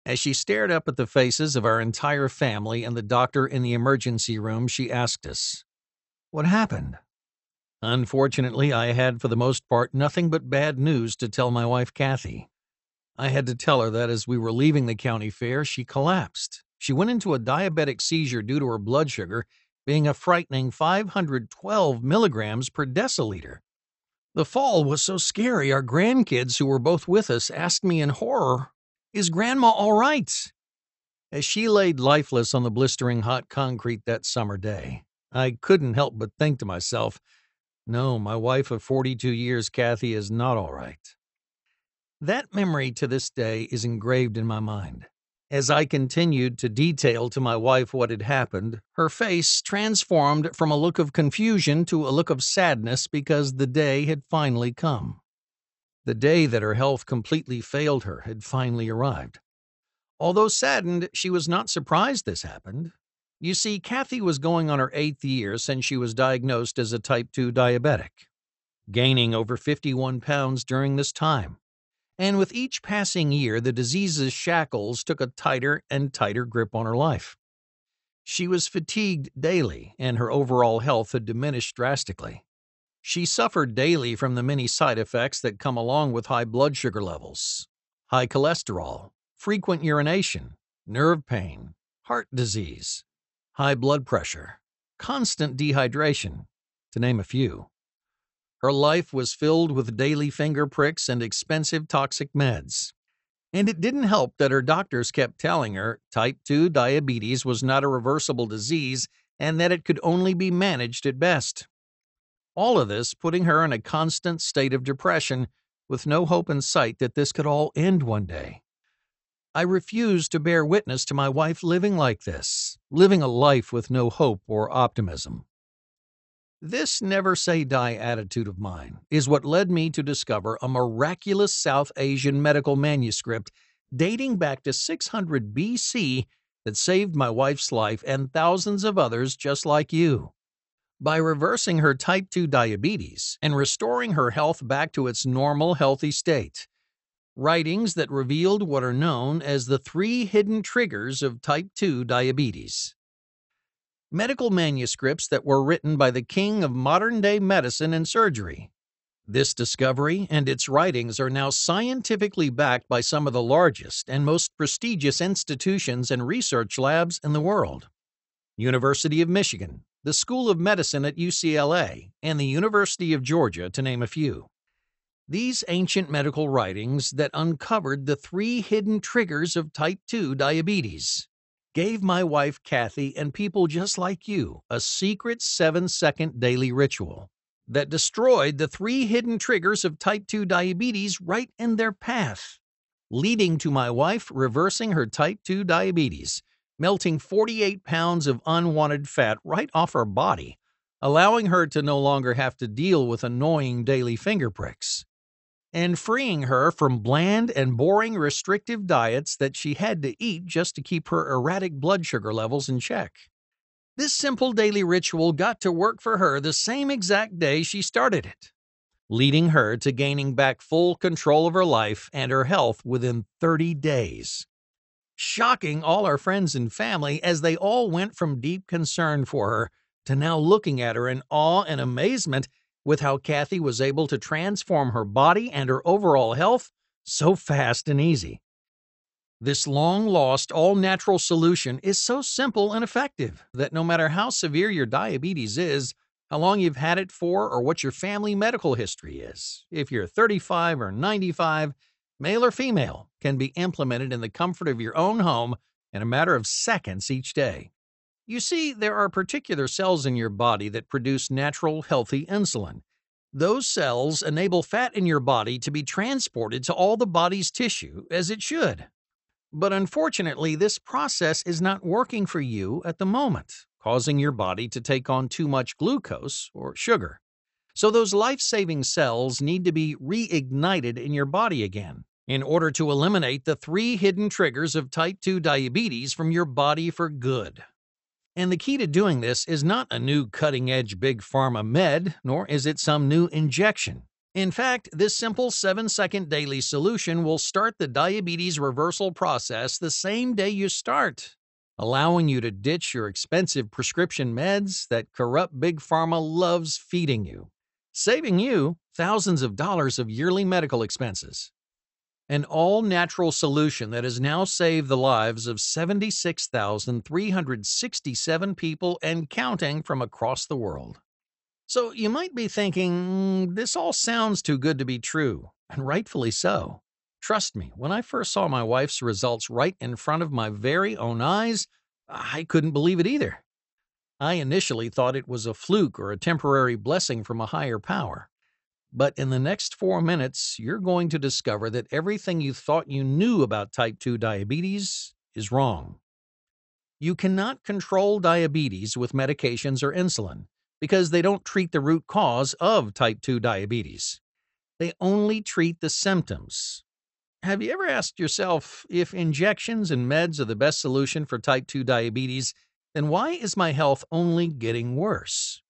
As she stared up at the faces of our entire family and the doctor in the emergency room, she asked us, "What happened?" Unfortunately, I had for the most part nothing but bad news to tell my wife Kathy. I had to tell her that as we were leaving the county fair, she collapsed. She went into a diabetic seizure due to her blood sugar being a frightening 512 milligrams per deciliter. The fall was so scary, our grandkids who were both with us asked me in horror, "Is Grandma all right?" As she laid lifeless on the blistering hot concrete that summer day, I couldn't help but think to myself, no, my wife of 42 years, Kathy, is not all right. That memory to this day is engraved in my mind. As I continued to detail to my wife what had happened, her face transformed from a look of confusion to a look of sadness because the day had finally come. The day that her health completely failed her had finally arrived. Although saddened, she was not surprised this happened. You see, Kathy was going on her 8th year since she was diagnosed as a type 2 diabetic, gaining over 51 pounds during this time. And with each passing year, the disease's shackles took a tighter and tighter grip on her life. She was fatigued daily, and her overall health had diminished drastically. She suffered daily from the many side effects that come along with high blood sugar levels, high cholesterol, frequent urination, nerve pain, heart disease, high blood pressure, constant dehydration, to name a few. Her life was filled with daily finger pricks and expensive toxic meds. And it didn't help that her doctors kept telling her type 2 diabetes was not a reversible disease and that it could only be managed at best. All of this putting her in a constant state of depression with no hope in sight that this could all end one day. I refused to bear witness to my wife living like this, living a life with no hope or optimism. This never say die attitude of mine is what led me to discover a miraculous South Asian medical manuscript dating back to 600 BC that saved my wife's life and thousands of others just like you. By reversing her type 2 diabetes and restoring her health back to its normal healthy state. Writings that revealed what are known as the 3 hidden triggers of type 2 diabetes. Medical manuscripts that were written by the king of modern-day medicine and surgery. This discovery and its writings are now scientifically backed by some of the largest and most prestigious institutions and research labs in the world. University of Michigan, the School of Medicine at UCLA, and the University of Georgia, to name a few. These ancient medical writings that uncovered the 3 hidden triggers of type 2 diabetes gave my wife Kathy and people just like you a secret 7-second daily ritual that destroyed the 3 hidden triggers of type 2 diabetes right in their path, leading to my wife reversing her type 2 diabetes, melting 48 pounds of unwanted fat right off her body, allowing her to no longer have to deal with annoying daily finger pricks, and freeing her from bland and boring restrictive diets that she had to eat just to keep her erratic blood sugar levels in check. This simple daily ritual got to work for her the same exact day she started it, leading her to gaining back full control of her life and her health within 30 days. Shocking all our friends and family as they all went from deep concern for her to now looking at her in awe and amazement with how Kathy was able to transform her body and her overall health so fast and easy. This long-lost, all-natural solution is so simple and effective that no matter how severe your diabetes is, how long you've had it for, or what your family medical history is, if you're 35 or 95, male or female, can be implemented in the comfort of your own home in a matter of seconds each day. You see, there are particular cells in your body that produce natural, healthy insulin. Those cells enable fat in your body to be transported to all the body's tissue, as it should. But unfortunately, this process is not working for you at the moment, causing your body to take on too much glucose or sugar. So those life-saving cells need to be reignited in your body again in order to eliminate the 3 hidden triggers of type 2 diabetes from your body for good. And the key to doing this is not a new cutting-edge big pharma med, nor is it some new injection. In fact, this simple 7-second daily solution will start the diabetes reversal process the same day you start, allowing you to ditch your expensive prescription meds that corrupt Big Pharma loves feeding you, saving you thousands of dollars of yearly medical expenses. An all-natural solution that has now saved the lives of 76,367 people and counting from across the world. So you might be thinking, this all sounds too good to be true, and rightfully so. Trust me, when I first saw my wife's results right in front of my very own eyes, I couldn't believe it either. I initially thought it was a fluke or a temporary blessing from a higher power. But in the next 4 minutes, you're going to discover that everything you thought you knew about type 2 diabetes is wrong. You cannot control diabetes with medications or insulin because they don't treat the root cause of type 2 diabetes. They only treat the symptoms. Have you ever asked yourself, if injections and meds are the best solution for type 2 diabetes, then why is my health only getting worse?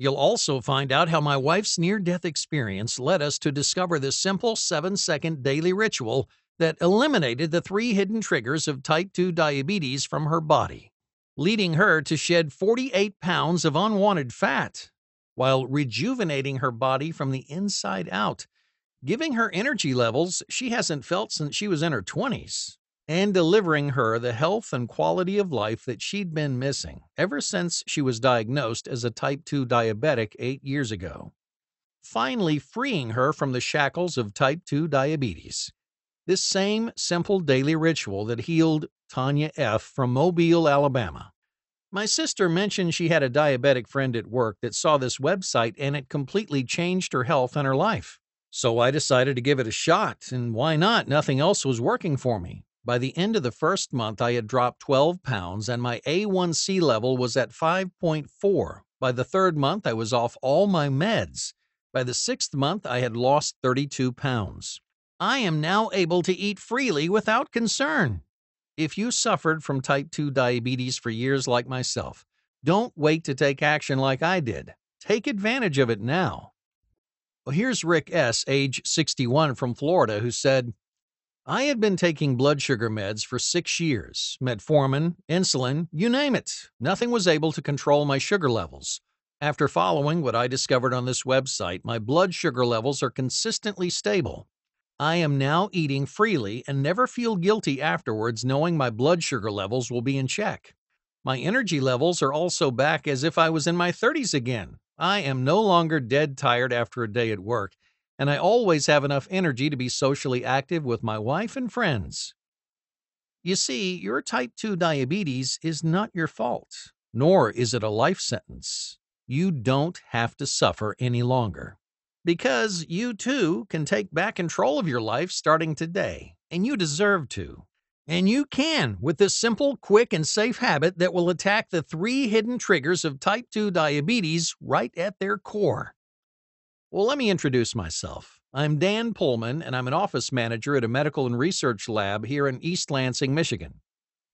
You'll also find out how my wife's near-death experience led us to discover this simple 7-second daily ritual that eliminated the 3 hidden triggers of type 2 diabetes from her body, leading her to shed 48 pounds of unwanted fat, while rejuvenating her body from the inside out, giving her energy levels she hasn't felt since she was in her 20s, and delivering her the health and quality of life that she'd been missing ever since she was diagnosed as a type 2 diabetic 8 years ago, finally freeing her from the shackles of type 2 diabetes. This same simple daily ritual that healed Tanya F. from Mobile, Alabama. My sister mentioned she had a diabetic friend at work that saw this website and it completely changed her health and her life. So I decided to give it a shot, and why not? Nothing else was working for me. By the end of the first month, I had dropped 12 pounds and my A1C level was at 5.4. By the third month, I was off all my meds. By the 6th month, I had lost 32 pounds. I am now able to eat freely without concern. If you suffered from type 2 diabetes for years like myself, don't wait to take action like I did. Take advantage of it now. Well, here's Rick S., age 61, from Florida, who said, I had been taking blood sugar meds for 6 years, metformin, insulin, you name it. Nothing was able to control my sugar levels. After following what I discovered on this website, my blood sugar levels are consistently stable. I am now eating freely and never feel guilty afterwards knowing my blood sugar levels will be in check. My energy levels are also back as if I was in my 30s again. I am no longer dead tired after a day at work, and I always have enough energy to be socially active with my wife and friends. You see, your type 2 diabetes is not your fault, nor is it a life sentence. You don't have to suffer any longer. Because you too can take back control of your life starting today, and you deserve to. And you can with this simple, quick, and safe habit that will attack the 3 hidden triggers of type 2 diabetes right at their core. Well, let me introduce myself. I'm Dan Pullman, and I'm an office manager at a medical and research lab here in East Lansing, Michigan.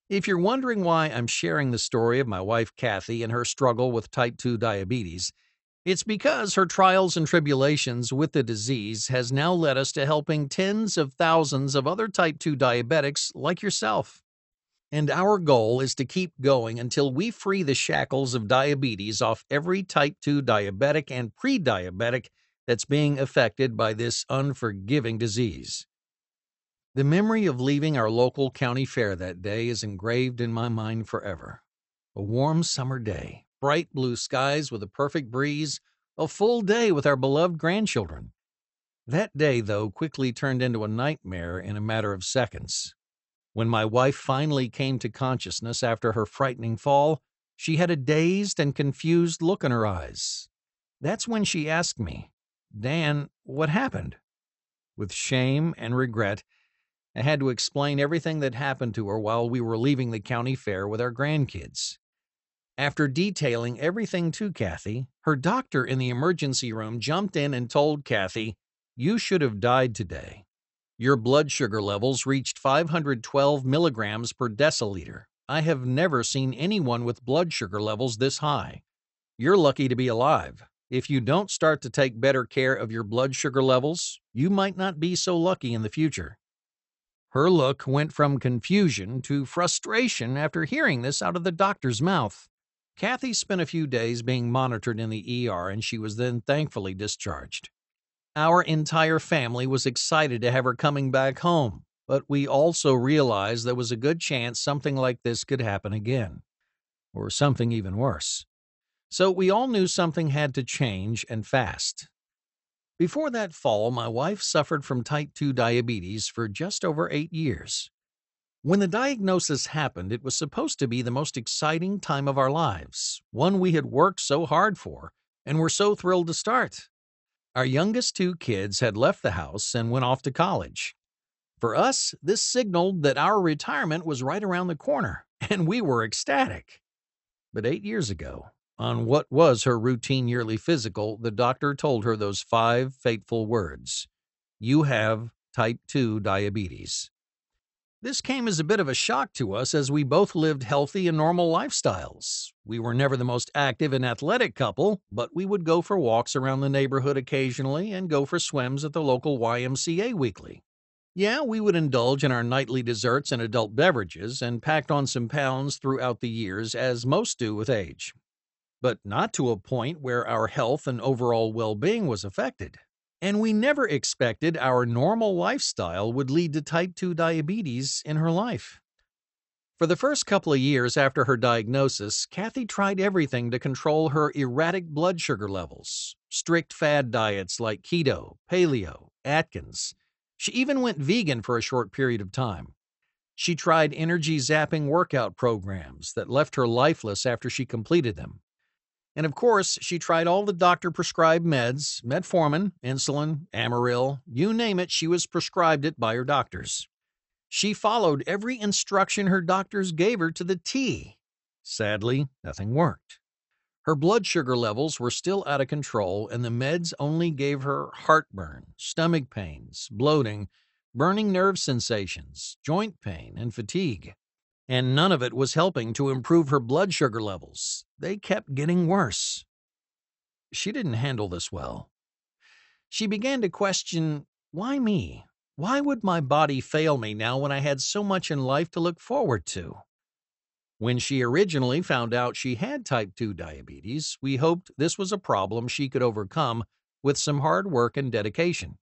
If you're wondering why I'm sharing the story of my wife Kathy and her struggle with type 2 diabetes, it's because her trials and tribulations with the disease has now led us to helping tens of thousands of other type 2 diabetics like yourself. And our goal is to keep going until we free the shackles of diabetes off every type 2 diabetic and pre-diabetic that's being affected by this unforgiving disease. The memory of leaving our local county fair that day is engraved in my mind forever. A warm summer day, bright blue skies with a perfect breeze, a full day with our beloved grandchildren. That day, though, quickly turned into a nightmare in a matter of seconds. When my wife finally came to consciousness after her frightening fall, she had a dazed and confused look in her eyes. That's when she asked me, Dan, what happened? With shame and regret, I had to explain everything that happened to her while we were leaving the county fair with our grandkids. After detailing everything to Kathy, her doctor in the emergency room jumped in and told Kathy, "You should have died today. Your blood sugar levels reached 512 milligrams per deciliter. I have never seen anyone with blood sugar levels this high. You're lucky to be alive. If you don't start to take better care of your blood sugar levels, you might not be so lucky in the future." Her look went from confusion to frustration after hearing this out of the doctor's mouth. Kathy spent a few days being monitored in the ER, and she was then thankfully discharged. Our entire family was excited to have her coming back home, but we also realized there was a good chance something like this could happen again, or something even worse. So we all knew something had to change, and fast. Before that fall, my wife suffered from type 2 diabetes for just over 8 years. When the diagnosis happened, it was supposed to be the most exciting time of our lives, one we had worked so hard for and were so thrilled to start. Our youngest two kids had left the house and went off to college. For us, this signaled that our retirement was right around the corner, and we were ecstatic. But 8 years ago, on what was her routine yearly physical, the doctor told her those 5 fateful words: "You have type 2 diabetes." This came as a bit of a shock to us, as we both lived healthy and normal lifestyles. We were never the most active and athletic couple, but we would go for walks around the neighborhood occasionally and go for swims at the local YMCA weekly. Yeah, we would indulge in our nightly desserts and adult beverages and packed on some pounds throughout the years, as most do with age, but not to a point where our health and overall well-being was affected. And we never expected our normal lifestyle would lead to type 2 diabetes in her life. For the first couple of years after her diagnosis, Kathy tried everything to control her erratic blood sugar levels. Strict fad diets like keto, paleo, Atkins. She even went vegan for a short period of time. She tried energy-zapping workout programs that left her lifeless after she completed them. And of course, she tried all the doctor-prescribed meds: metformin, insulin, Amaryl, you name it, she was prescribed it by her doctors. She followed every instruction her doctors gave her to the T. Sadly, nothing worked. Her blood sugar levels were still out of control, and the meds only gave her heartburn, stomach pains, bloating, burning nerve sensations, joint pain, and fatigue. And none of it was helping to improve her blood sugar levels. They kept getting worse. She didn't handle this well. She began to question, why me? Why would my body fail me now when I had so much in life to look forward to? When she originally found out she had type 2 diabetes, we hoped this was a problem she could overcome with some hard work and dedication,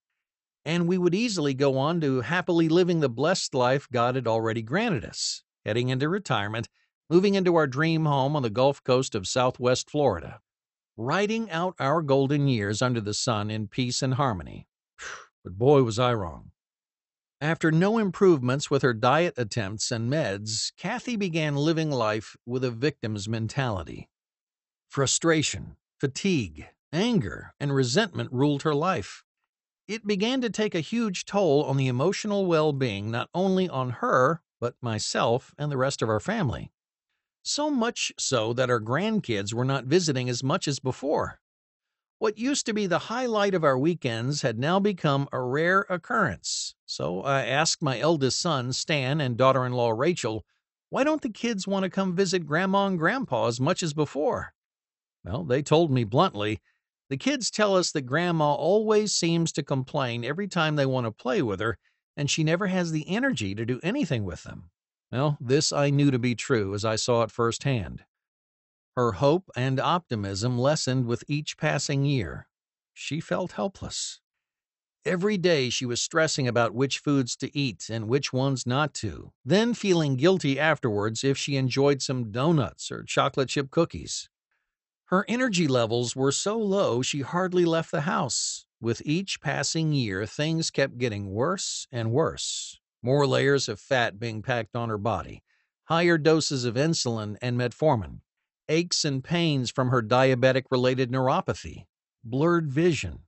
and we would easily go on to happily living the blessed life God had already granted us, heading into retirement, moving into our dream home on the Gulf Coast of Southwest Florida, riding out our golden years under the sun in peace and harmony. But boy, was I wrong. After no improvements with her diet attempts and meds, Kathy began living life with a victim's mentality. Frustration, fatigue, anger, and resentment ruled her life. It began to take a huge toll on the emotional well-being, not only on her, but myself and the rest of our family. So much so that our grandkids were not visiting as much as before. What used to be the highlight of our weekends had now become a rare occurrence. So I asked my eldest son, Stan, and daughter-in-law, Rachel, why don't the kids want to come visit Grandma and Grandpa as much as before? Well, they told me bluntly, the kids tell us that Grandma always seems to complain every time they want to play with her, and she never has the energy to do anything with them. Well, this I knew to be true as I saw it firsthand. Her hope and optimism lessened with each passing year. She felt helpless. Every day she was stressing about which foods to eat and which ones not to, then feeling guilty afterwards if she enjoyed some donuts or chocolate chip cookies. Her energy levels were so low she hardly left the house. With each passing year, things kept getting worse and worse. More layers of fat being packed on her body, higher doses of insulin and metformin, aches and pains from her diabetic-related neuropathy, blurred vision.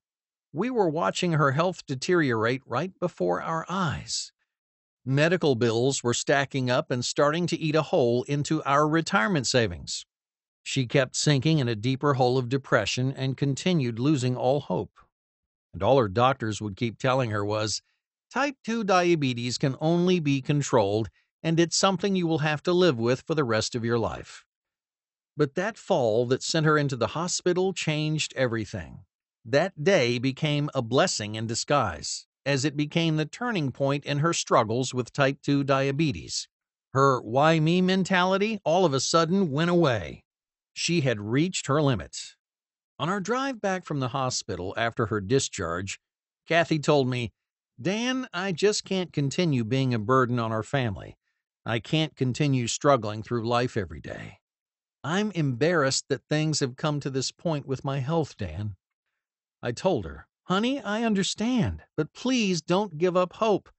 We were watching her health deteriorate right before our eyes. Medical bills were stacking up and starting to eat a hole into our retirement savings. She kept sinking in a deeper hole of depression and continued losing all hope. And all her doctors would keep telling her was, type 2 diabetes can only be controlled, and it's something you will have to live with for the rest of your life. But that fall that sent her into the hospital changed everything. That day became a blessing in disguise, as it became the turning point in her struggles with type 2 diabetes. Her why me mentality all of a sudden went away. She had reached her limit. On our drive back from the hospital after her discharge, Kathy told me, "Dan, I just can't continue being a burden on our family. I can't continue struggling through life every day. I'm embarrassed that things have come to this point with my health, Dan." I told her, "Honey, I understand, but please don't give up hope.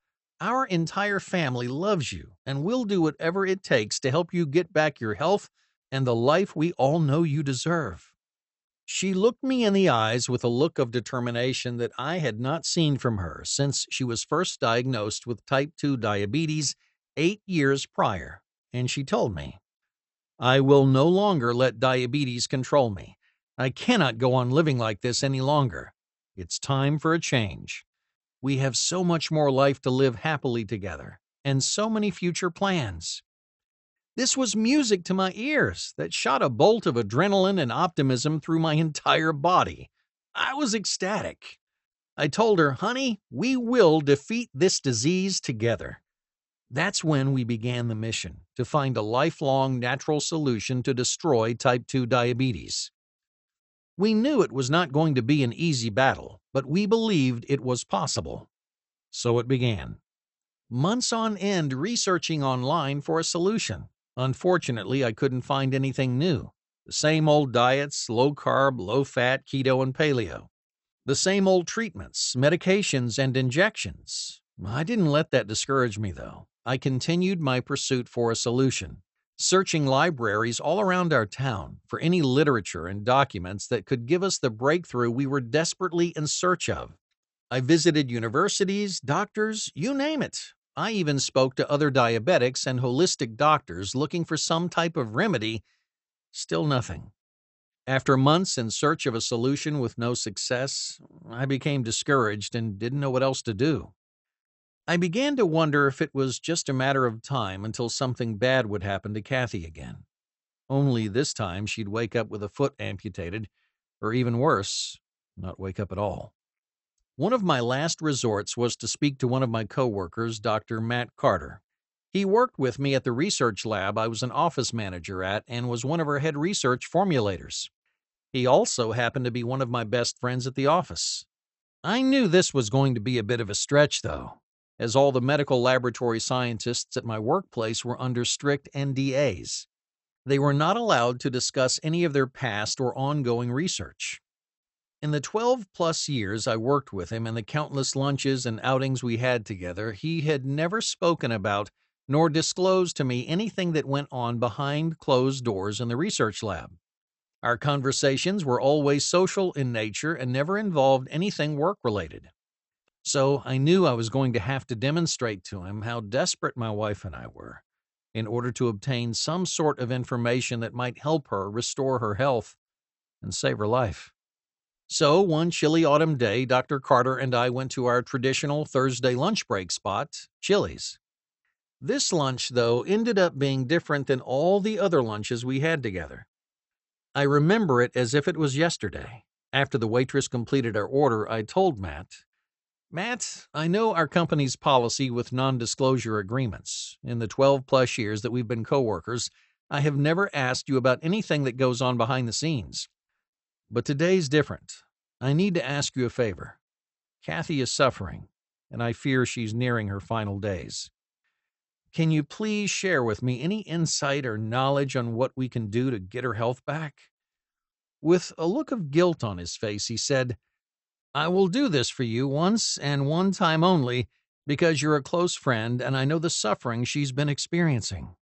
Our entire family loves you, and we'll do whatever it takes to help you get back your health and the life we all know you deserve." She looked me in the eyes with a look of determination that I had not seen from her since she was first diagnosed with type 2 diabetes 8 years prior, and she told me, "I will no longer let diabetes control me. I cannot go on living like this any longer. It's time for a change. We have so much more life to live happily together, and so many future plans." This was music to my ears that shot a bolt of adrenaline and optimism through my entire body. I was ecstatic. I told her, "Honey, we will defeat this disease together." That's when we began the mission to find a lifelong natural solution to destroy type 2 diabetes. We knew it was not going to be an easy battle, but we believed it was possible. So it began. Months on end researching online for a solution. Unfortunately, I couldn't find anything new. The same old diets, low carb, low fat, keto, and paleo. The same old treatments, medications, and injections. I didn't let that discourage me, though. I continued my pursuit for a solution, searching libraries all around our town for any literature and documents that could give us the breakthrough we were desperately in search of. I visited universities, doctors, you name it. I even spoke to other diabetics and holistic doctors looking for some type of remedy. Still nothing. After months in search of a solution with no success, I became discouraged and didn't know what else to do. I began to wonder if it was just a matter of time until something bad would happen to Kathy again. Only this time she'd wake up with a foot amputated, or even worse, not wake up at all. One of my last resorts was to speak to one of my coworkers, Dr. Matt Carter. He worked with me at the research lab I was an office manager at and was one of our head research formulators. He also happened to be one of my best friends at the office. I knew this was going to be a bit of a stretch, though, as all the medical laboratory scientists at my workplace were under strict NDAs. They were not allowed to discuss any of their past or ongoing research. In the 12-plus years I worked with him and the countless lunches and outings we had together, he had never spoken about nor disclosed to me anything that went on behind closed doors in the research lab. Our conversations were always social in nature and never involved anything work-related. So I knew I was going to have to demonstrate to him how desperate my wife and I were in order to obtain some sort of information that might help her restore her health and save her life. So one chilly autumn day, Dr. Carter and I went to our traditional Thursday lunch break spot, Chili's. This lunch, though, ended up being different than all the other lunches we had together. I remember it as if it was yesterday. After the waitress completed our order, I told Matt, I know our company's policy with non-disclosure agreements. In the 12-plus years that we've been coworkers, I have never asked you about anything that goes on behind the scenes. But today's different. I need to ask you a favor. Kathy is suffering, and I fear she's nearing her final days. Can you please share with me any insight or knowledge on what we can do to get her health back?" With a look of guilt on his face, he said, "I will do this for you once and one time only because you're a close friend and I know the suffering she's been experiencing.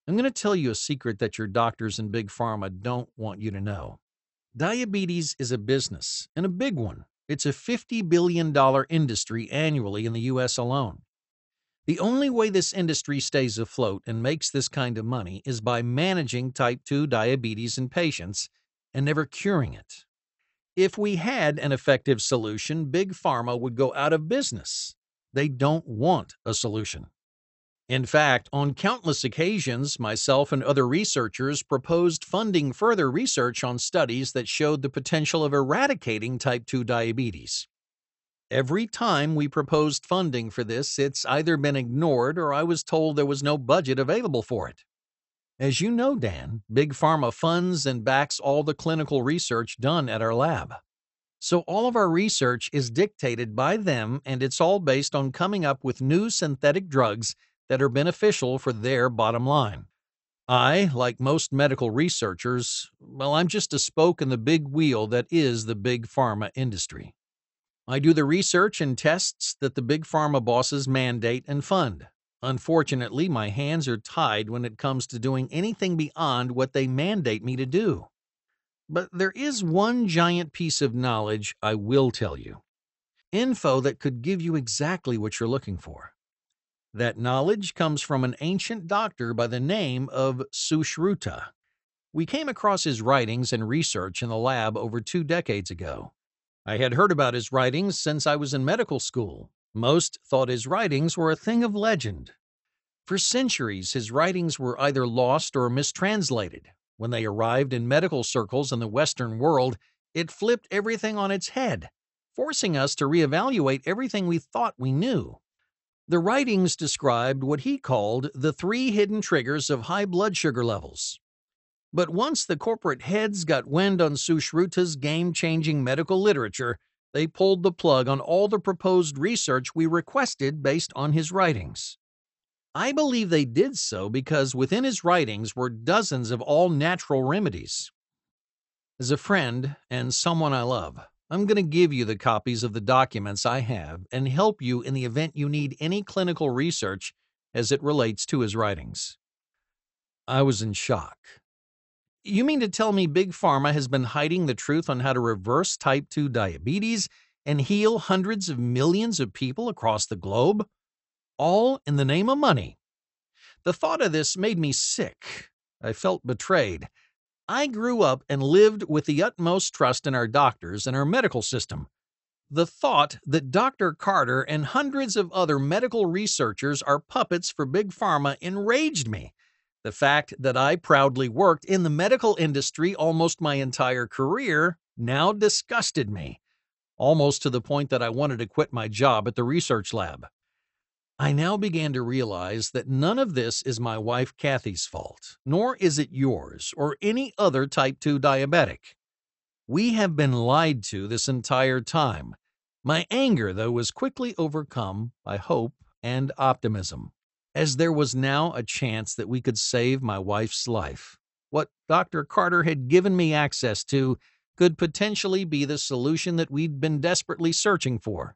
I'm going to tell you a secret that your doctors and Big Pharma don't want you to know. Diabetes is a business, and a big one. It's a $50 billion industry annually in the U.S. alone. The only way this industry stays afloat and makes this kind of money is by managing type 2 diabetes in patients and never curing it. If we had an effective solution, Big Pharma would go out of business. They don't want a solution." In fact, on countless occasions, myself and other researchers proposed funding further research on studies that showed the potential of eradicating type 2 diabetes. Every time we proposed funding for this, it's either been ignored or I was told there was no budget available for it. As you know, Dan, Big Pharma funds and backs all the clinical research done at our lab. So all of our research is dictated by them, and it's all based on coming up with new synthetic drugs that are beneficial for their bottom line. I, like most medical researchers, well, I'm just a spoke in the big wheel that is the Big Pharma industry. I do the research and tests that the Big Pharma bosses mandate and fund. Unfortunately, my hands are tied when it comes to doing anything beyond what they mandate me to do. But there is one giant piece of knowledge I will tell you. Info that could give you exactly what you're looking for. That knowledge comes from an ancient doctor by the name of Sushruta. We came across his writings and research in the lab over 2 decades ago. I had heard about his writings since I was in medical school. Most thought his writings were a thing of legend. For centuries, his writings were either lost or mistranslated. When they arrived in medical circles in the Western world, it flipped everything on its head, forcing us to reevaluate everything we thought we knew. The writings described what he called the 3 hidden triggers of high blood sugar levels. But once the corporate heads got wind on Sushruta's game-changing medical literature, they pulled the plug on all the proposed research we requested based on his writings. I believe they did so because within his writings were dozens of all-natural remedies. As a friend and someone I love, I'm going to give you the copies of the documents I have and help you in the event you need any clinical research as it relates to his writings. I was in shock. You mean to tell me Big Pharma has been hiding the truth on how to reverse type 2 diabetes and heal hundreds of millions of people across the globe? All in the name of money. The thought of this made me sick. I felt betrayed. I grew up and lived with the utmost trust in our doctors and our medical system. The thought that Dr. Carter and hundreds of other medical researchers are puppets for Big Pharma enraged me. The fact that I proudly worked in the medical industry almost my entire career now disgusted me, almost to the point that I wanted to quit my job at the research lab. I now began to realize that none of this is my wife Kathy's fault, nor is it yours or any other type 2 diabetic. We have been lied to this entire time. My anger, though, was quickly overcome by hope and optimism, as there was now a chance that we could save my wife's life. What Dr. Carter had given me access to could potentially be the solution that we'd been desperately searching for.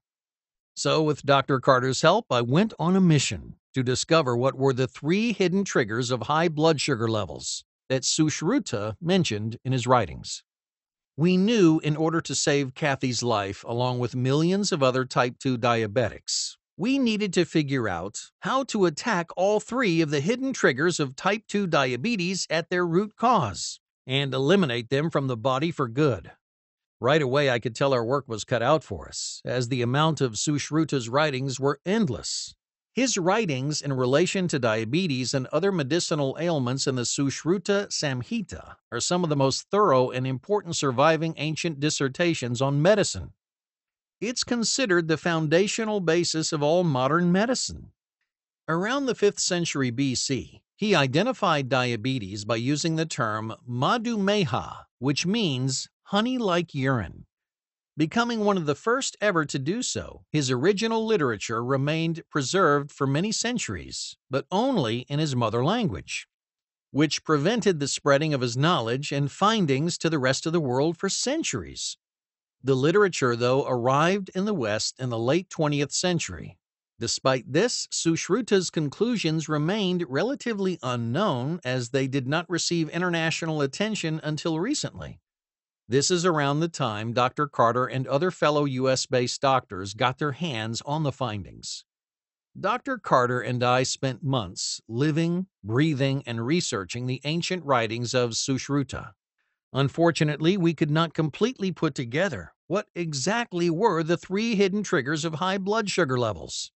So, with Dr. Carter's help, I went on a mission to discover what were the 3 hidden triggers of high blood sugar levels that Sushruta mentioned in his writings. We knew in order to save Kathy's life, along with millions of other type 2 diabetics, we needed to figure out how to attack all 3 of the hidden triggers of type 2 diabetes at their root cause and eliminate them from the body for good. Right away, I could tell our work was cut out for us, as the amount of Sushruta's writings were endless. His writings in relation to diabetes and other medicinal ailments in the Sushruta Samhita are some of the most thorough and important surviving ancient dissertations on medicine. It's considered the foundational basis of all modern medicine. Around the 5th century BC, he identified diabetes by using the term madhumeha, which means honey-like urine. Becoming one of the first ever to do so, his original literature remained preserved for many centuries, but only in his mother language, which prevented the spreading of his knowledge and findings to the rest of the world for centuries. The literature, though, arrived in the West in the late 20th century. Despite this, Sushruta's conclusions remained relatively unknown as they did not receive international attention until recently. This is around the time Dr. Carter and other fellow U.S.-based doctors got their hands on the findings. Dr. Carter and I spent months living, breathing, and researching the ancient writings of Sushruta. Unfortunately, we could not completely put together what exactly were the 3 hidden triggers of high blood sugar levels.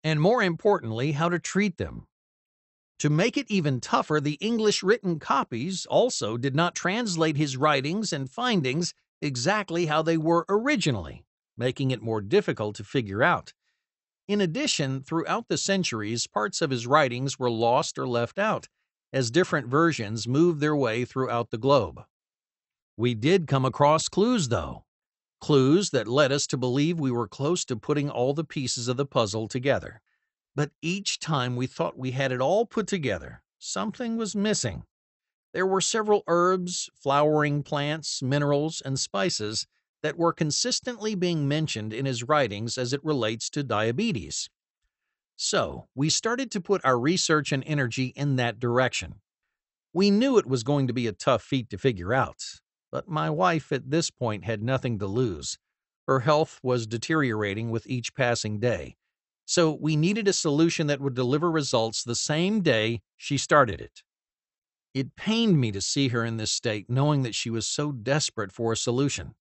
and more importantly, how to treat them. To make it even tougher, the English written copies also did not translate his writings and findings exactly how they were originally, making it more difficult to figure out. In addition, throughout the centuries, parts of his writings were lost or left out, as different versions moved their way throughout the globe. We did come across clues, though. Clues that led us to believe we were close to putting all the pieces of the puzzle together. But each time we thought we had it all put together, something was missing. There were several herbs, flowering plants, minerals, and spices that were consistently being mentioned in his writings as it relates to diabetes. So, we started to put our research and energy in that direction. We knew it was going to be a tough feat to figure out, but my wife at this point had nothing to lose. Her health was deteriorating with each passing day, so we needed a solution that would deliver results the same day she started it. It pained me to see her in this state, knowing that she was so desperate for a solution.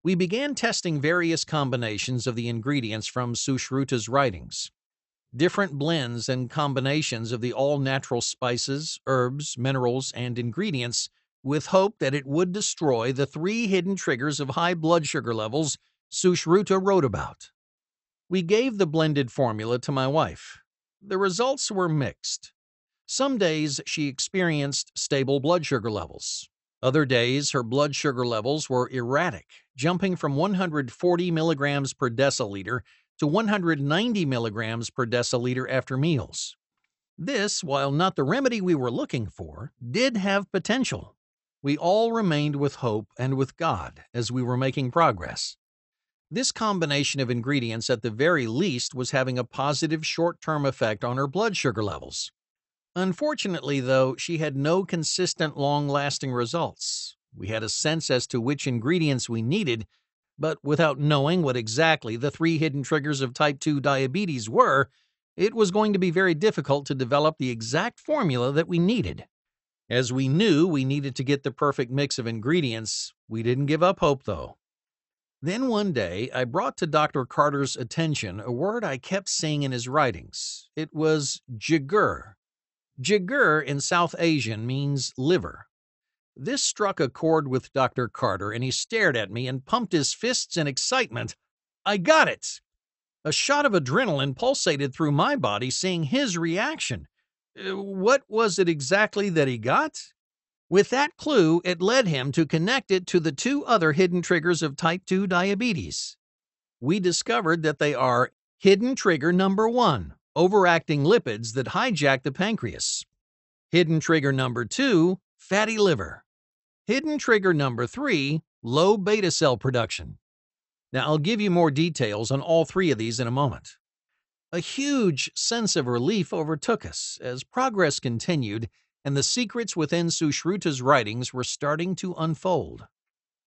We began testing various combinations of the ingredients from Sushruta's writings. Different blends and combinations of the all-natural spices, herbs, minerals, and ingredients with hope that it would destroy the 3 hidden triggers of high blood sugar levels Sushruta wrote about. We gave the blended formula to my wife. The results were mixed. Some days she experienced stable blood sugar levels. Other days her blood sugar levels were erratic, jumping from 140 milligrams per deciliter to 190 milligrams per deciliter after meals. This, while not the remedy we were looking for, did have potential. We all remained with hope and with God as we were making progress. This combination of ingredients at the very least was having a positive short-term effect on her blood sugar levels. Unfortunately, though, she had no consistent long-lasting results. We had a sense as to which ingredients we needed, but without knowing what exactly the 3 hidden triggers of type 2 diabetes were, it was going to be very difficult to develop the exact formula that we needed. As we knew we needed to get the perfect mix of ingredients, we didn't give up hope, though. Then one day, I brought to Dr. Carter's attention a word I kept seeing in his writings. It was jigur. Jigur in South Asian means liver. This struck a chord with Dr. Carter, and he stared at me and pumped his fists in excitement. I got it! A shot of adrenaline pulsated through my body, seeing his reaction. What was it exactly that he got? With that clue, it led him to connect it to the 2 other hidden triggers of type 2 diabetes. We discovered that they are hidden trigger number 1, overacting lipids that hijack the pancreas. Hidden trigger number 2, fatty liver. Hidden trigger number 3, low beta cell production. Now, I'll give you more details on all 3 of these in a moment. A huge sense of relief overtook us as progress continued and the secrets within Sushruta's writings were starting to unfold.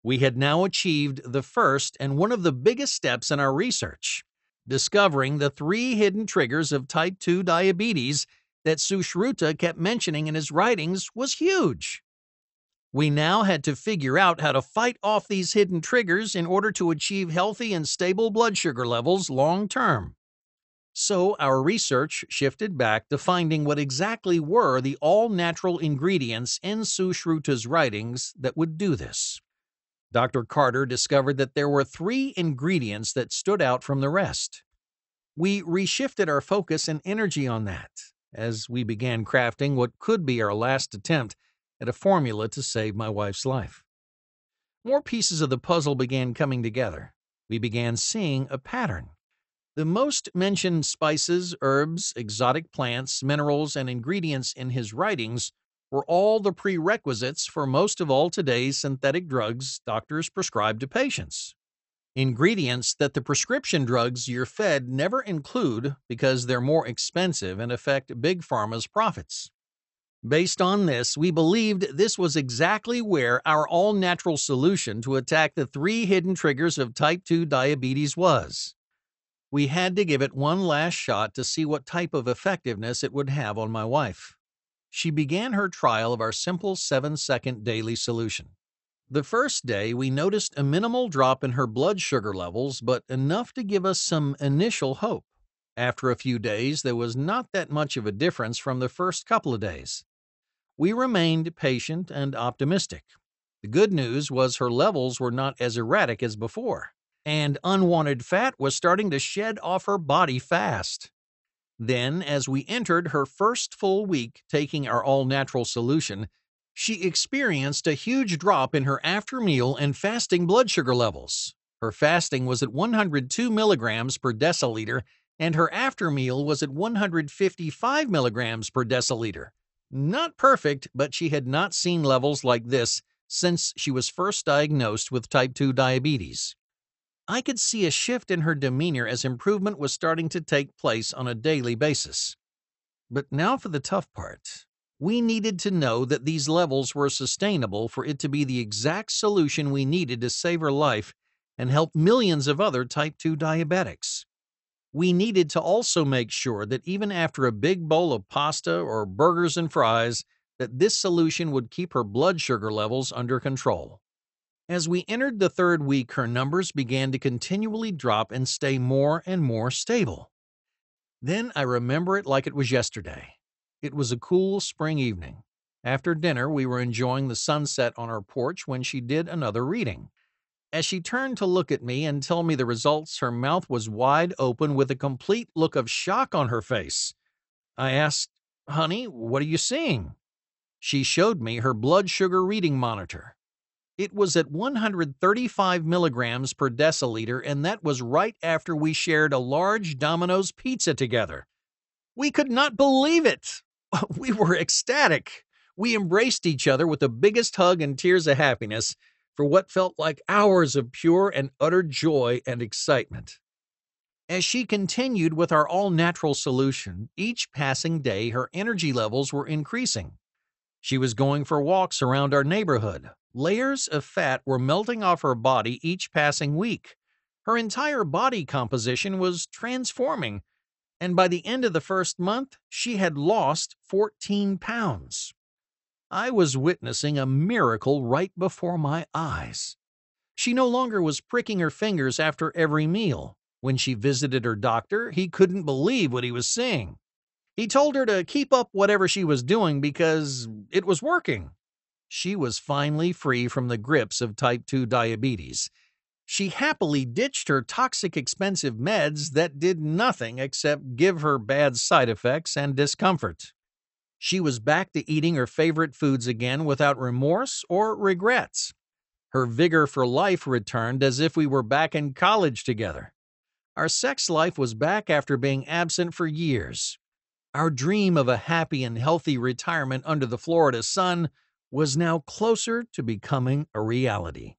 We had now achieved the first and one of the biggest steps in our research. Discovering the 3 hidden triggers of type 2 diabetes that Sushruta kept mentioning in his writings was huge. We now had to figure out how to fight off these hidden triggers in order to achieve healthy and stable blood sugar levels long term. So our research shifted back to finding what exactly were the all-natural ingredients in Sushruta's writings that would do this. Dr. Carter discovered that there were 3 ingredients that stood out from the rest. We reshifted our focus and energy on that as we began crafting what could be our last attempt at a formula to save my wife's life. More pieces of the puzzle began coming together. We began seeing a pattern. The most mentioned spices, herbs, exotic plants, minerals, and ingredients in his writings were all the prerequisites for most of all today's synthetic drugs doctors prescribe to patients. Ingredients that the prescription drugs you're fed never include because they're more expensive and affect Big Pharma's profits. Based on this, we believed this was exactly where our all-natural solution to attack the 3 hidden triggers of type 2 diabetes was. We had to give it one last shot to see what type of effectiveness it would have on my wife. She began her trial of our simple 7-second daily solution. The first day, we noticed a minimal drop in her blood sugar levels, but enough to give us some initial hope. After a few days, there was not that much of a difference from the first couple of days. We remained patient and optimistic. The good news was her levels were not as erratic as before, and unwanted fat was starting to shed off her body fast. Then, as we entered her first full week taking our all-natural solution, she experienced a huge drop in her after-meal and fasting blood sugar levels. Her fasting was at 102 milligrams per deciliter, and her after-meal was at 155 milligrams per deciliter. Not perfect, but she had not seen levels like this since she was first diagnosed with type 2 diabetes. I could see a shift in her demeanor as improvement was starting to take place on a daily basis. But now for the tough part. We needed to know that these levels were sustainable for it to be the exact solution we needed to save her life and help millions of other type 2 diabetics. We needed to also make sure that even after a big bowl of pasta or burgers and fries, that this solution would keep her blood sugar levels under control. As we entered the third week, her numbers began to continually drop and stay more and more stable. Then I remember it like it was yesterday. It was a cool spring evening. After dinner, we were enjoying the sunset on our porch when she did another reading. As she turned to look at me and tell me the results, her mouth was wide open with a complete look of shock on her face. I asked, "Honey, what are you seeing?" She showed me her blood sugar reading monitor. It was at 135 milligrams per deciliter, and that was right after we shared a large Domino's pizza together. We could not believe it. We were ecstatic. We embraced each other with the biggest hug and tears of happiness for what felt like hours of pure and utter joy and excitement. As she continued with our all-natural solution, each passing day her energy levels were increasing. She was going for walks around our neighborhood. Layers of fat were melting off her body each passing week. Her entire body composition was transforming, and by the end of the first month, she had lost 14 pounds. I was witnessing a miracle right before my eyes. She no longer was pricking her fingers after every meal. When she visited her doctor, he couldn't believe what he was seeing. He told her to keep up whatever she was doing because it was working. She was finally free from the grips of type 2 diabetes. She happily ditched her toxic, expensive meds that did nothing except give her bad side effects and discomfort. She was back to eating her favorite foods again without remorse or regrets. Her vigor for life returned as if we were back in college together. Our sex life was back after being absent for years. Our dream of a happy and healthy retirement under the Florida sun was now closer to becoming a reality.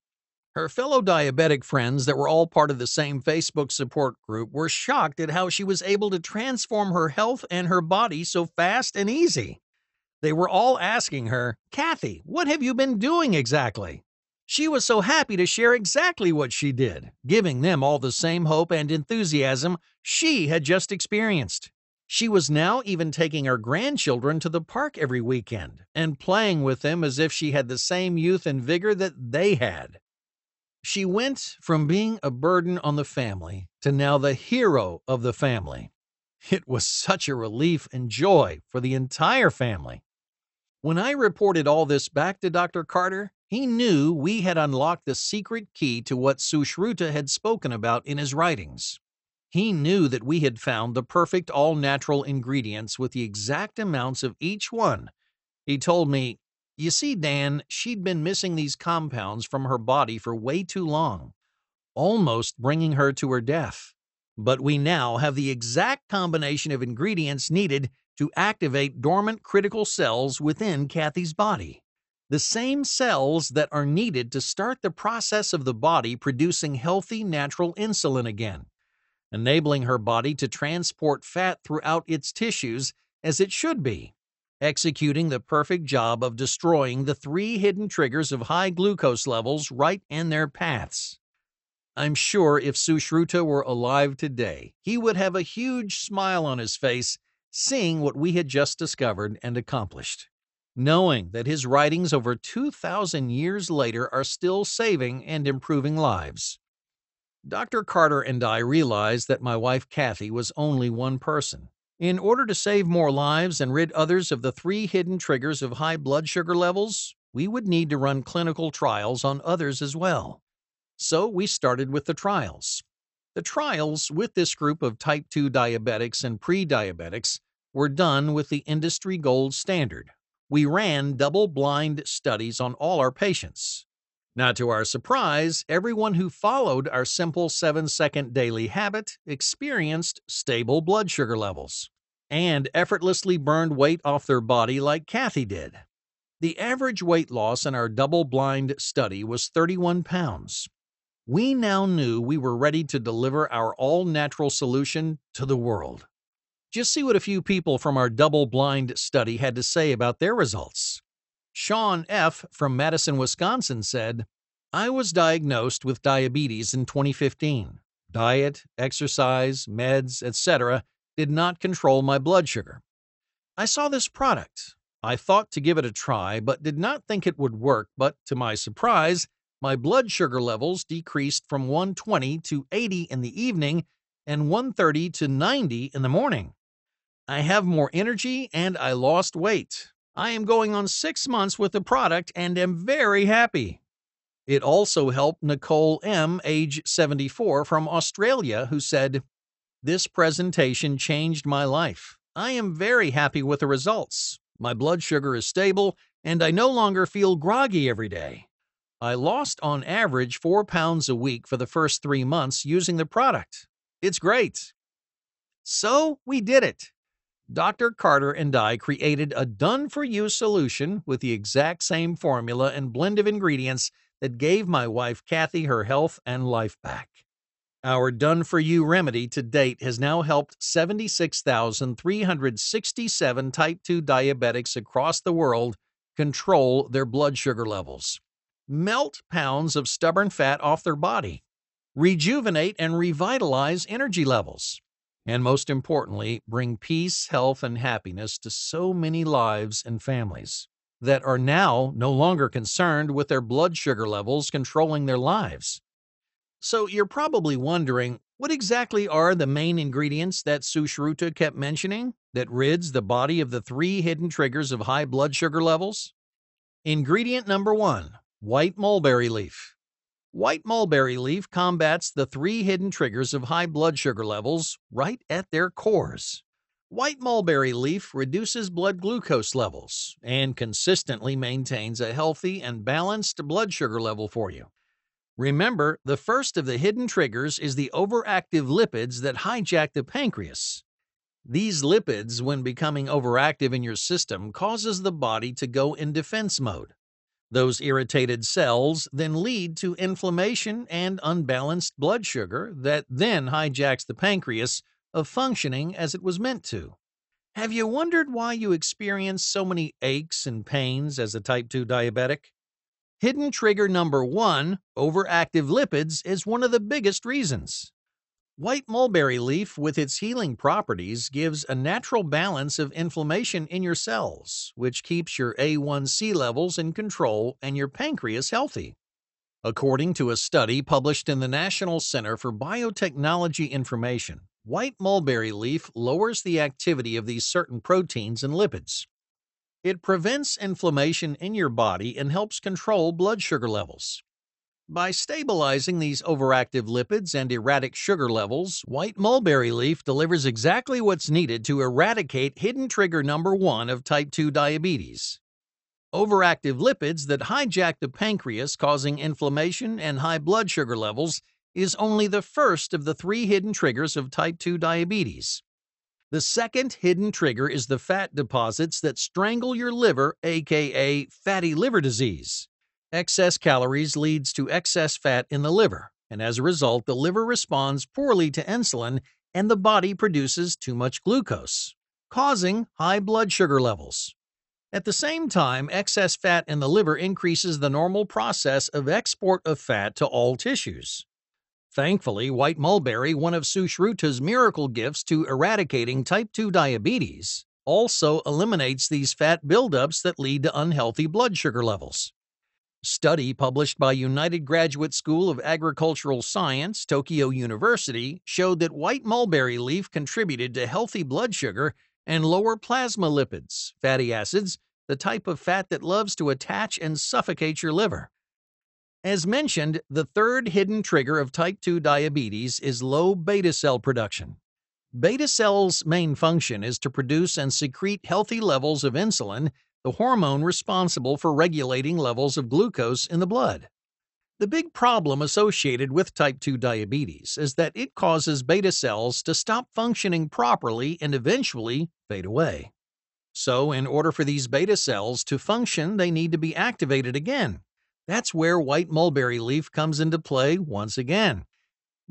Her fellow diabetic friends that were all part of the same Facebook support group were shocked at how she was able to transform her health and her body so fast and easy. They were all asking her, "Kathy, what have you been doing exactly?" She was so happy to share exactly what she did, giving them all the same hope and enthusiasm she had just experienced. She was now even taking her grandchildren to the park every weekend and playing with them as if she had the same youth and vigor that they had. She went from being a burden on the family to now the hero of the family. It was such a relief and joy for the entire family. When I reported all this back to Dr. Carter, he knew we had unlocked the secret key to what Sushruta had spoken about in his writings. He knew that we had found the perfect all-natural ingredients with the exact amounts of each one. He told me, "You see, Dan, she'd been missing these compounds from her body for way too long, almost bringing her to her death. But we now have the exact combination of ingredients needed to activate dormant critical cells within Kathy's body. The same cells that are needed to start the process of the body producing healthy, natural insulin again, enabling her body to transport fat throughout its tissues as it should be, executing the perfect job of destroying the 3 hidden triggers of high glucose levels right in their paths." I'm sure if Sushruta were alive today, he would have a huge smile on his face seeing what we had just discovered and accomplished, knowing that his writings over 2,000 years later are still saving and improving lives. Dr. Carter and I realized that my wife Kathy was only one person. In order to save more lives and rid others of the three hidden triggers of high blood sugar levels, we would need to run clinical trials on others as well. So we started with the trials. The trials with this group of type 2 diabetics and pre-diabetics were done with the industry gold standard. We ran double-blind studies on all our patients. Now, to our surprise, everyone who followed our simple 7-second daily habit experienced stable blood sugar levels and effortlessly burned weight off their body like Kathy did. The average weight loss in our double-blind study was 31 pounds. We now knew we were ready to deliver our all-natural solution to the world. Just see what a few people from our double-blind study had to say about their results. Sean F. from Madison, Wisconsin said, "I was diagnosed with diabetes in 2015. Diet, exercise, meds, etc. did not control my blood sugar. I saw this product. I thought to give it a try, but did not think it would work, but to my surprise, my blood sugar levels decreased from 120 to 80 in the evening and 130 to 90 in the morning. I have more energy and I lost weight. I am going on 6 months with the product and am very happy." It also helped Nicole M., age 74, from Australia, who said, "This presentation changed my life. I am very happy with the results. My blood sugar is stable and I no longer feel groggy every day. I lost on average 4 pounds a week for the first 3 months using the product. It's great." So we did it. Dr. Carter and I created a done-for-you solution with the exact same formula and blend of ingredients that gave my wife Kathy her health and life back. Our done-for-you remedy to date has now helped 76,367 type 2 diabetics across the world control their blood sugar levels, melt pounds of stubborn fat off their body, rejuvenate and revitalize energy levels, and most importantly, bring peace, health, and happiness to so many lives and families that are now no longer concerned with their blood sugar levels controlling their lives. So you're probably wondering, what exactly are the main ingredients that Sushruta kept mentioning that rids the body of the three hidden triggers of high blood sugar levels? Ingredient number 1, white mulberry leaf. White mulberry leaf combats the three hidden triggers of high blood sugar levels right at their cores. White mulberry leaf reduces blood glucose levels and consistently maintains a healthy and balanced blood sugar level for you. Remember, the first of the hidden triggers is the overactive lipids that hijack the pancreas. These lipids, when becoming overactive in your system, causes the body to go in defense mode. Those irritated cells then lead to inflammation and unbalanced blood sugar that then hijacks the pancreas of functioning as it was meant to. Have you wondered why you experience so many aches and pains as a type 2 diabetic? Hidden trigger number 1, overactive lipids, is one of the biggest reasons. White mulberry leaf, with its healing properties, gives a natural balance of inflammation in your cells, which keeps your A1C levels in control and your pancreas healthy. According to a study published in the National Center for Biotechnology Information, white mulberry leaf lowers the activity of these certain proteins and lipids. It prevents inflammation in your body and helps control blood sugar levels. By stabilizing these overactive lipids and erratic sugar levels, white mulberry leaf delivers exactly what's needed to eradicate hidden trigger number 1 of type 2 diabetes. Overactive lipids that hijack the pancreas, causing inflammation and high blood sugar levels, is only the first of the 3 hidden triggers of type 2 diabetes. The second hidden trigger is the fat deposits that strangle your liver, aka fatty liver disease. Excess calories leads to excess fat in the liver, and as a result, the liver responds poorly to insulin and the body produces too much glucose, causing high blood sugar levels. At the same time, excess fat in the liver increases the normal process of export of fat to all tissues. Thankfully, white mulberry, one of Sushruta's miracle gifts to eradicating type 2 diabetes, also eliminates these fat buildups that lead to unhealthy blood sugar levels. Study published by United Graduate School of Agricultural Science, Tokyo University, showed that white mulberry leaf contributed to healthy blood sugar and lower plasma lipids, fatty acids, the type of fat that loves to attach and suffocate your liver. As mentioned, the third hidden trigger of type 2 diabetes is low beta cell production. Beta cells' main function is to produce and secrete healthy levels of insulin, the hormone responsible for regulating levels of glucose in the blood. The big problem associated with type 2 diabetes is that it causes beta cells to stop functioning properly and eventually fade away. So, in order for these beta cells to function, they need to be activated again. That's where white mulberry leaf comes into play once again.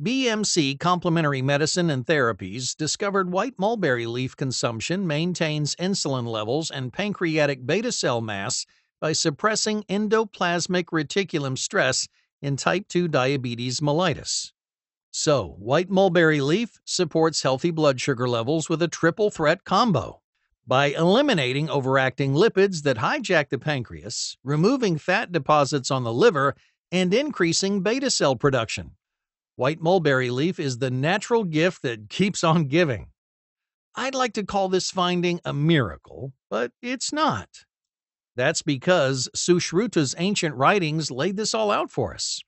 BMC Complementary Medicine and Therapies discovered white mulberry leaf consumption maintains insulin levels and pancreatic beta cell mass by suppressing endoplasmic reticulum stress in type 2 diabetes mellitus. So, white mulberry leaf supports healthy blood sugar levels with a triple threat combo. By eliminating overacting lipids that hijack the pancreas, removing fat deposits on the liver, and increasing beta cell production. White mulberry leaf is the natural gift that keeps on giving. I'd like to call this finding a miracle, but it's not. That's because Sushruta's ancient writings laid this all out for us.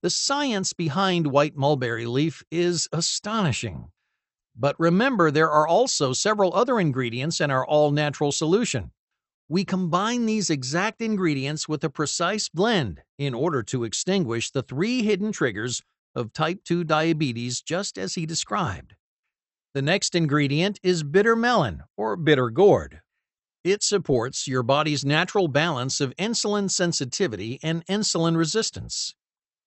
The science behind white mulberry leaf is astonishing. But remember, there are also several other ingredients in our all-natural solution. We combine these exact ingredients with a precise blend in order to extinguish the 3 hidden triggers of type 2 diabetes just as he described. The next ingredient is bitter melon, or bitter gourd. It supports your body's natural balance of insulin sensitivity and insulin resistance.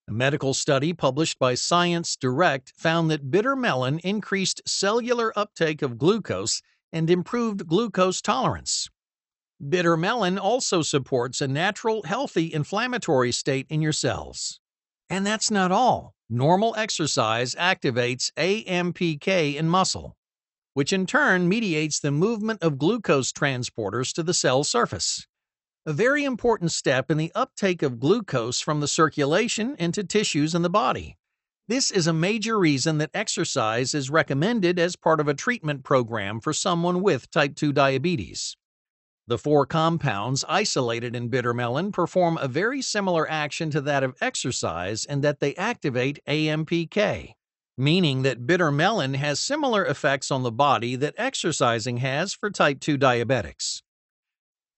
A medical study published by Science Direct found that bitter melon increased cellular uptake of glucose and improved glucose tolerance. Bitter melon also supports a natural, healthy inflammatory state in your cells. And that's not all. Normal exercise activates AMPK in muscle, which in turn mediates the movement of glucose transporters to the cell surface. A very important step in the uptake of glucose from the circulation into tissues in the body. This is a major reason that exercise is recommended as part of a treatment program for someone with type 2 diabetes. The 4 compounds isolated in bitter melon perform a very similar action to that of exercise in that they activate AMPK, meaning that bitter melon has similar effects on the body that exercising has for type 2 diabetics.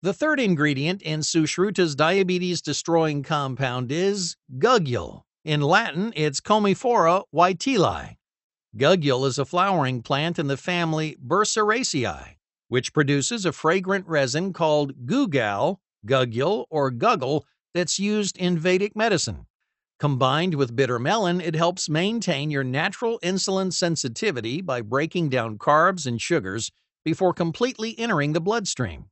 The third ingredient in Sushruta's diabetes-destroying compound is gugule. In Latin, it's Commiphora whiteleyi. Gugule is a flowering plant in the family Burseraceae, which produces a fragrant resin called gugale, or guggle that's used in Vedic medicine. Combined with bitter melon, it helps maintain your natural insulin sensitivity by breaking down carbs and sugars before completely entering the bloodstream.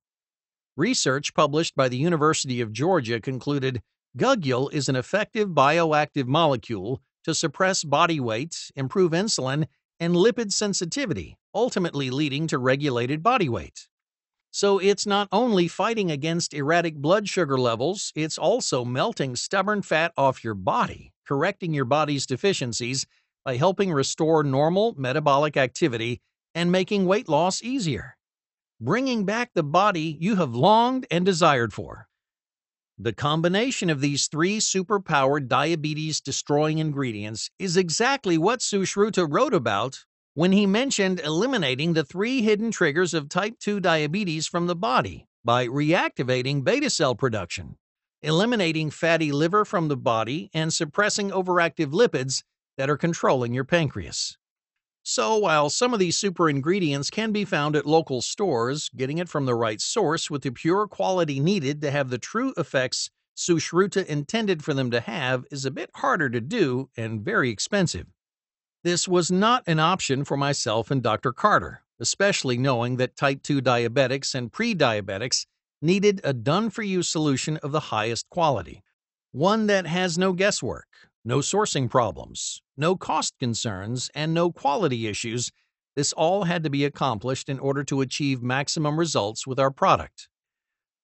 Research published by the University of Georgia concluded gugule is an effective bioactive molecule to suppress body weight, improve insulin, and lipid sensitivity, ultimately leading to regulated body weight. So it's not only fighting against erratic blood sugar levels, it's also melting stubborn fat off your body, correcting your body's deficiencies by helping restore normal metabolic activity and making weight loss easier, bringing back the body you have longed and desired for. The combination of these 3 superpowered diabetes-destroying ingredients is exactly what Sushruta wrote about when he mentioned eliminating the 3 hidden triggers of type 2 diabetes from the body by reactivating beta cell production, eliminating fatty liver from the body, and suppressing overactive lipids that are controlling your pancreas. So, while some of these super ingredients can be found at local stores, getting it from the right source with the pure quality needed to have the true effects Sushruta intended for them to have is a bit harder to do and very expensive. This was not an option for myself and Dr. Carter, especially knowing that type 2 diabetics and pre-diabetics needed a done-for-you solution of the highest quality, one that has no guesswork, no sourcing problems, no cost concerns, and no quality issues. This all had to be accomplished in order to achieve maximum results with our product.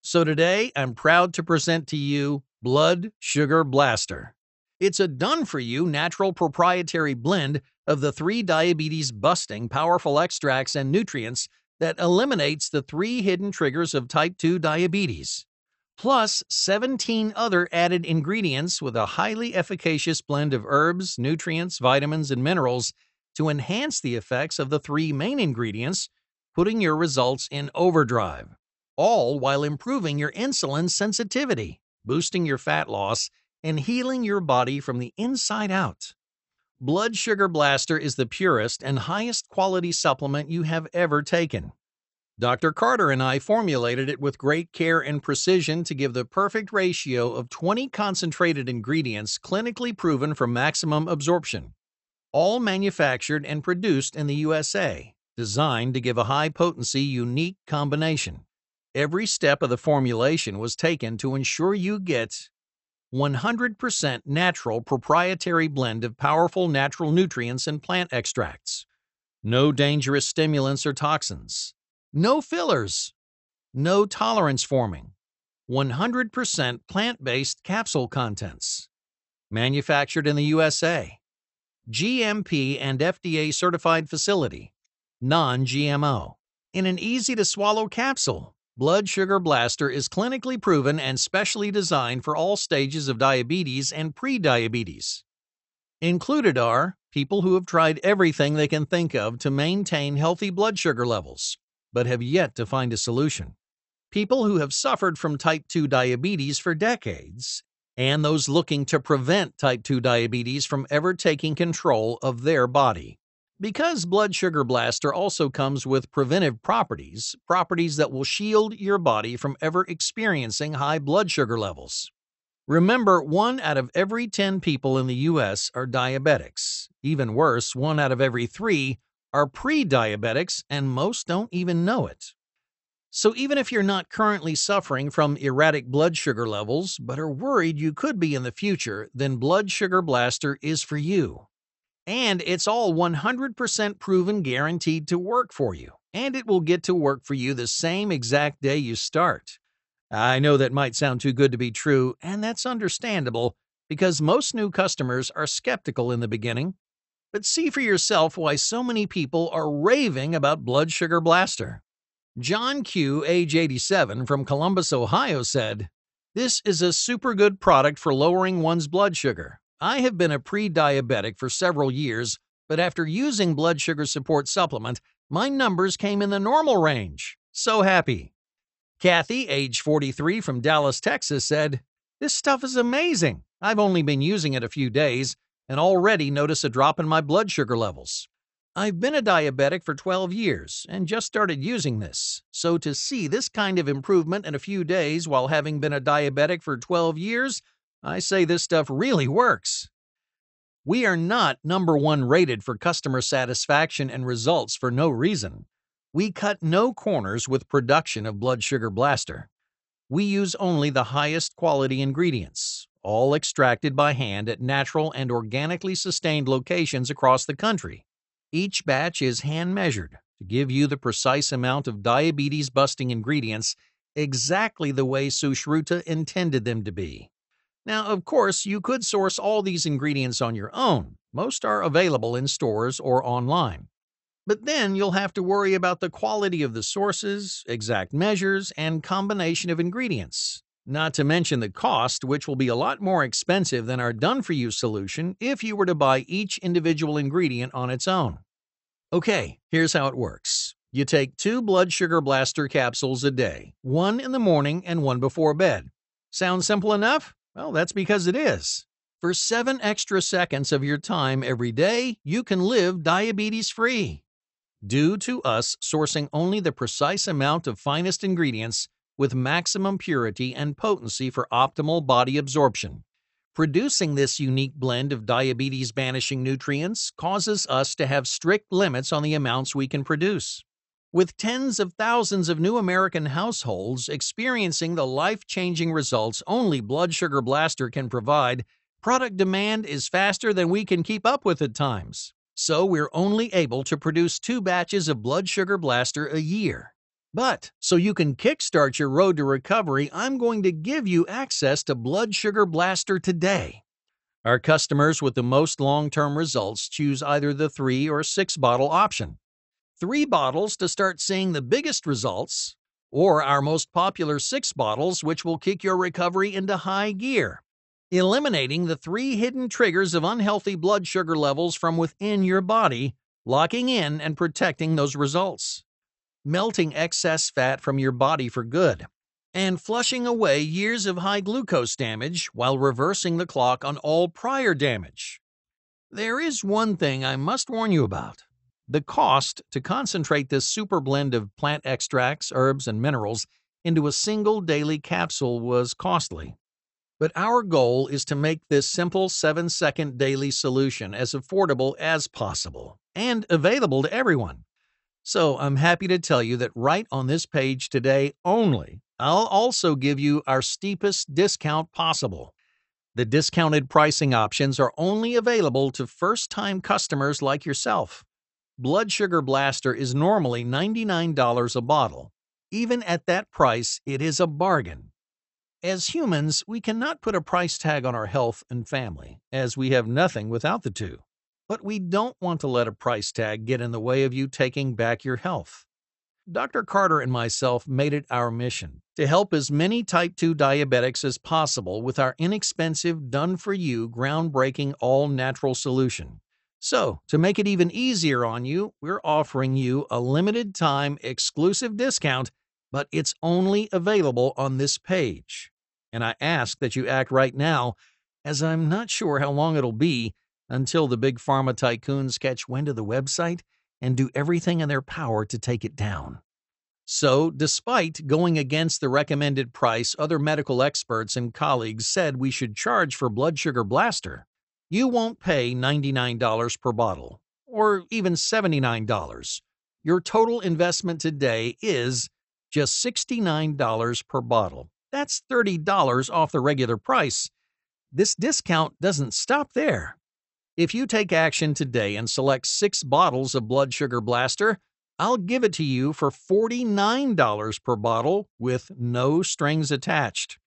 So today, I'm proud to present to you Blood Sugar Blaster. It's a done-for-you natural proprietary blend of the 3 diabetes-busting powerful extracts and nutrients that eliminates the 3 hidden triggers of type 2 diabetes, plus 17 other added ingredients with a highly efficacious blend of herbs, nutrients, vitamins, and minerals to enhance the effects of the 3 main ingredients, putting your results in overdrive, all while improving your insulin sensitivity, boosting your fat loss, and healing your body from the inside out. Blood Sugar Blaster is the purest and highest quality supplement you have ever taken. Dr. Carter and I formulated it with great care and precision to give the perfect ratio of 20 concentrated ingredients clinically proven for maximum absorption. All manufactured and produced in the USA, designed to give a high-potency, unique combination. Every step of the formulation was taken to ensure you get 100% natural proprietary blend of powerful natural nutrients and plant extracts. No dangerous stimulants or toxins. No fillers. No tolerance forming. 100% plant-based capsule contents. Manufactured in the USA. GMP and FDA certified facility. Non-GMO. In an easy-to-swallow capsule, Blood Sugar Blaster is clinically proven and specially designed for all stages of diabetes and prediabetes. Included are people who have tried everything they can think of to maintain healthy blood sugar levels, but have yet to find a solution. People who have suffered from type 2 diabetes for decades, and those looking to prevent type 2 diabetes from ever taking control of their body. Because Blood Sugar Blaster also comes with preventive properties that will shield your body from ever experiencing high blood sugar levels. Remember, 1 out of every 10 people in the U.S. are diabetics. Even worse, 1 out of every 3 are pre-diabetics, and most don't even know it. So even if you're not currently suffering from erratic blood sugar levels, but are worried you could be in the future, then Blood Sugar Blaster is for you. And it's all 100% proven guaranteed to work for you, and it will get to work for you the same exact day you start. I know that might sound too good to be true, and that's understandable because most new customers are skeptical in the beginning. But see for yourself why so many people are raving about Blood Sugar Blaster. John Q., age 87, from Columbus, Ohio, said, "This is a super good product for lowering one's blood sugar. I have been a pre-diabetic for several years, but after using blood sugar support supplement, my numbers came in the normal range. So happy." Kathy, age 43, from Dallas, Texas, said, "This stuff is amazing. I've only been using it a few days and already notice a drop in my blood sugar levels. I've been a diabetic for 12 years and just started using this, so to see this kind of improvement in a few days while having been a diabetic for 12 years, I say this stuff really works." We are not #1 rated for customer satisfaction and results for no reason. We cut no corners with production of Blood Sugar Blaster. We use only the highest quality ingredients, all extracted by hand at natural and organically sustained locations across the country. Each batch is hand-measured to give you the precise amount of diabetes-busting ingredients exactly the way Sushruta intended them to be. Now, of course, you could source all these ingredients on your own. Most are available in stores or online. But then you'll have to worry about the quality of the sources, exact measures, and combination of ingredients. Not to mention the cost, which will be a lot more expensive than our done-for-you solution if you were to buy each individual ingredient on its own. Okay, here's how it works. You take 2 Blood Sugar Blaster capsules a day, 1 in the morning and 1 before bed. Sound simple enough? Well, that's because it is. For 7 extra seconds of your time every day, you can live diabetes-free. Due to us sourcing only the precise amount of finest ingredients with maximum purity and potency for optimal body absorption. Producing this unique blend of diabetes-banishing nutrients causes us to have strict limits on the amounts we can produce. With tens of thousands of new American households experiencing the life-changing results only Blood Sugar Blaster can provide, product demand is faster than we can keep up with at times. So we're only able to produce 2 batches of Blood Sugar Blaster a year. But so you can kickstart your road to recovery, I'm going to give you access to Blood Sugar Blaster today. Our customers with the most long-term results choose either the 3 or 6 bottle option. 3 bottles to start seeing the biggest results, or our most popular 6 bottles, which will kick your recovery into high gear, eliminating the 3 hidden triggers of unhealthy blood sugar levels from within your body, locking in and protecting those results, melting excess fat from your body for good, and flushing away years of high glucose damage while reversing the clock on all prior damage. There is one thing I must warn you about. The cost to concentrate this super blend of plant extracts, herbs, and minerals into a single daily capsule was costly. But our goal is to make this simple 7-second daily solution as affordable as possible and available to everyone. So I'm happy to tell you that right on this page today only, I'll also give you our steepest discount possible. The discounted pricing options are only available to first-time customers like yourself. Blood Sugar Blaster is normally $99 a bottle. Even at that price, it is a bargain. As humans, we cannot put a price tag on our health and family, as we have nothing without the two. But we don't want to let a price tag get in the way of you taking back your health. Dr. Carter and myself made it our mission to help as many type 2 diabetics as possible with our inexpensive, done-for-you, groundbreaking, all-natural solution. So, to make it even easier on you, we're offering you a limited-time exclusive discount, but it's only available on this page. And I ask that you act right now, as I'm not sure how long it'll be until the big pharma tycoons catch wind of the website and do everything in their power to take it down. So, despite going against the recommended price other medical experts and colleagues said we should charge for Blood Sugar Blaster, you won't pay $99 per bottle, or even $79. Your total investment today is just $69 per bottle. That's $30 off the regular price. This discount doesn't stop there. If you take action today and select 6 bottles of Blood Sugar Blaster, I'll give it to you for $49 per bottle with no strings attached.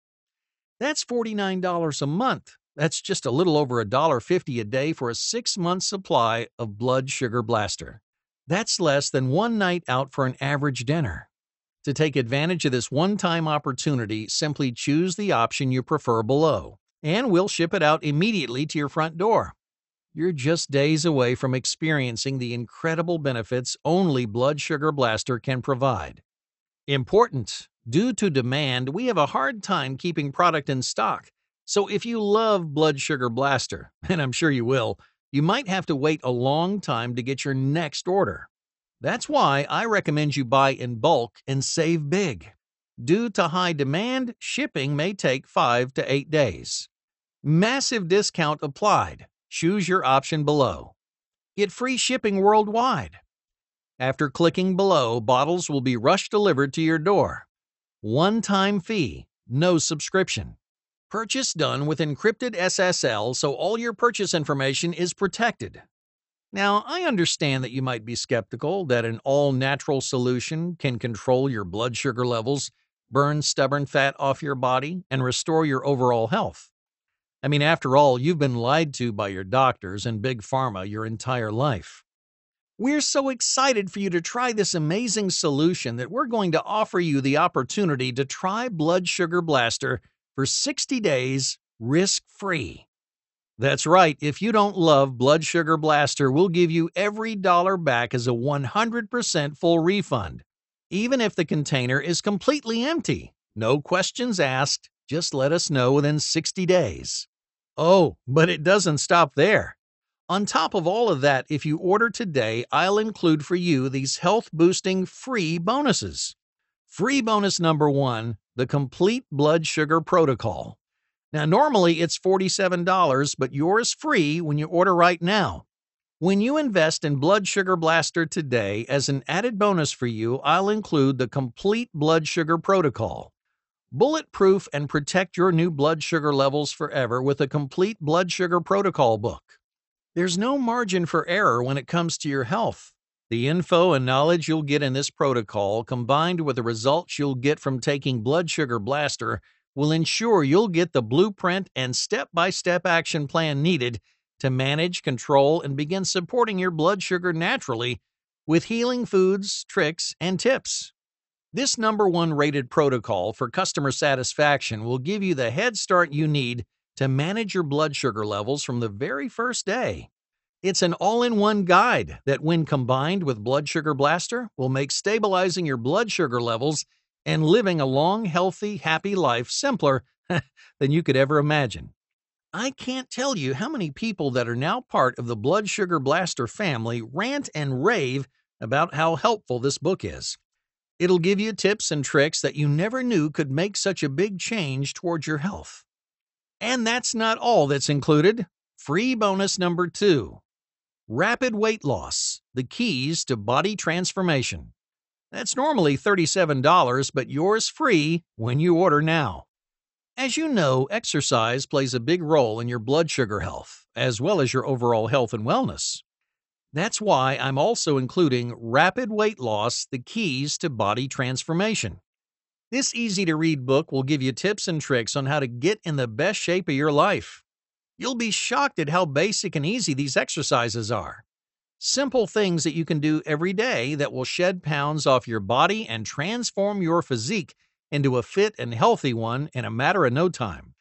That's $49 a month. That's just a little over $1.50 a day for a 6-month supply of Blood Sugar Blaster. That's less than one night out for an average dinner. To take advantage of this one-time opportunity, simply choose the option you prefer below, and we'll ship it out immediately to your front door. You're just days away from experiencing the incredible benefits only Blood Sugar Blaster can provide. Important. Due to demand, we have a hard time keeping product in stock. So if you love Blood Sugar Blaster, and I'm sure you will, you might have to wait a long time to get your next order. That's why I recommend you buy in bulk and save big. Due to high demand, shipping may take 5 to 8 days. Massive discount applied. Choose your option below. Get free shipping worldwide. After clicking below, bottles will be rush delivered to your door. One-time fee, no subscription. Purchase done with encrypted SSL, so all your purchase information is protected. Now, I understand that you might be skeptical that an all-natural solution can control your blood sugar levels, burn stubborn fat off your body, and restore your overall health. I mean, after all, you've been lied to by your doctors and Big Pharma your entire life. We're so excited for you to try this amazing solution that we're going to offer you the opportunity to try Blood Sugar Blaster for 60 days, risk-free. That's right, if you don't love Blood Sugar Blaster, we'll give you every dollar back as a 100% full refund, even if the container is completely empty. No questions asked, just let us know within 60 days. Oh, but it doesn't stop there. On top of all of that, if you order today, I'll include for you these health-boosting free bonuses. Free bonus number 1, the Complete Blood Sugar Protocol. Now, normally it's $47, but yours free when you order right now. When you invest in Blood Sugar Blaster today, as an added bonus for you, I'll include the Complete Blood Sugar Protocol. Bulletproof and protect your new blood sugar levels forever with a Complete Blood Sugar Protocol book. There's no margin for error when it comes to your health. The info and knowledge you'll get in this protocol, combined with the results you'll get from taking Blood Sugar Blaster, will ensure you'll get the blueprint and step-by-step action plan needed to manage, control, and begin supporting your blood sugar naturally with healing foods, tricks, and tips. This #1 rated protocol for customer satisfaction will give you the head start you need to manage your blood sugar levels from the very first day. It's an all-in-one guide that, when combined with Blood Sugar Blaster, will make stabilizing your blood sugar levels and living a long, healthy, happy life simpler than you could ever imagine. I can't tell you how many people that are now part of the Blood Sugar Blaster family rant and rave about how helpful this book is. It'll give you tips and tricks that you never knew could make such a big change towards your health. And that's not all that's included. Free bonus #2. Rapid weight loss, the keys to body transformation. That's normally $37, but yours free when you order now. As you know, exercise plays a big role in your blood sugar health, as well as your overall health and wellness. That's why I'm also including Rapid Weight Loss, the keys to body transformation. This easy-to-read book will give you tips and tricks on how to get in the best shape of your life. You'll be shocked at how basic and easy these exercises are. Simple things that you can do every day that will shed pounds off your body and transform your physique into a fit and healthy one in a matter of no time.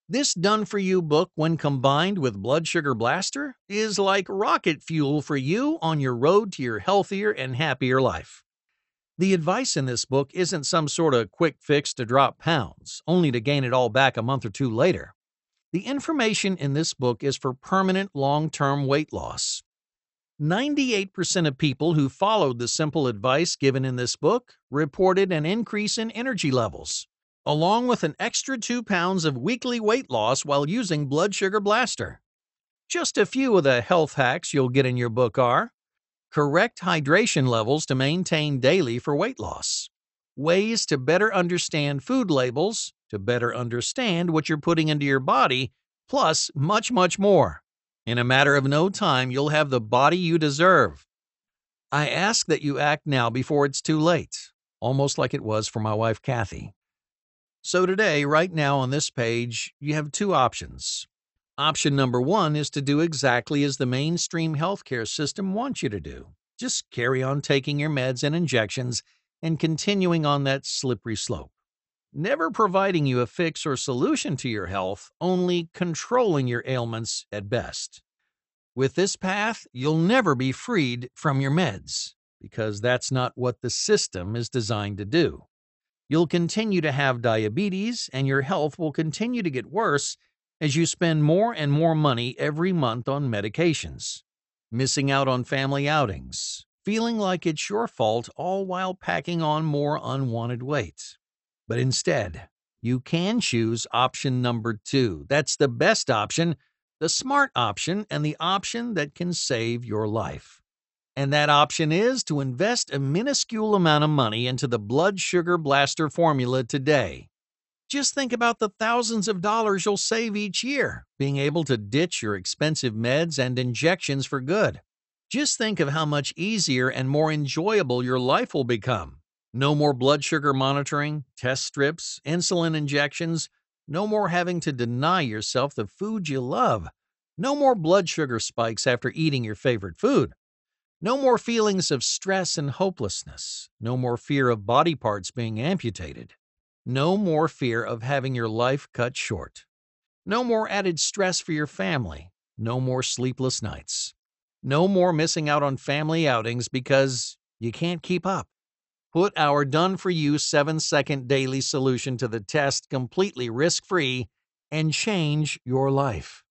This done-for-you book, when combined with Blood Sugar Blaster, is like rocket fuel for you on your road to your healthier and happier life. The advice in this book isn't some sort of quick fix to drop pounds, only to gain it all back a month or two later. The information in this book is for permanent long-term weight loss. 98% of people who followed the simple advice given in this book reported an increase in energy levels, along with an extra 2 pounds of weekly weight loss while using Blood Sugar Blaster. Just a few of the health hacks you'll get in your book are: correct hydration levels to maintain daily for weight loss, ways to better understand food labels, to better understand what you're putting into your body, plus much, much more. In a matter of no time, you'll have the body you deserve. I ask that you act now before it's too late, almost like it was for my wife, Kathy. So today, right now on this page, you have two options. Option #1 is to do exactly as the mainstream healthcare system wants you to do. Just carry on taking your meds and injections and continuing on that slippery slope. Never providing you a fix or solution to your health, only controlling your ailments at best. With this path, you'll never be freed from your meds, because that's not what the system is designed to do. You'll continue to have diabetes, and your health will continue to get worse as you spend more and more money every month on medications, missing out on family outings, feeling like it's your fault, all while packing on more unwanted weight. But instead, you can choose option #2. That's the best option, the smart option, and the option that can save your life. And that option is to invest a minuscule amount of money into the Blood Sugar Blaster formula today. Just think about the thousands of dollars you'll save each year, being able to ditch your expensive meds and injections for good. Just think of how much easier and more enjoyable your life will become. No more blood sugar monitoring, test strips, insulin injections. No more having to deny yourself the food you love. No more blood sugar spikes after eating your favorite food. No more feelings of stress and hopelessness. No more fear of body parts being amputated. No more fear of having your life cut short. No more added stress for your family. No more sleepless nights. No more missing out on family outings because you can't keep up. Put our done-for-you 7-second daily solution to the test completely risk-free and change your life.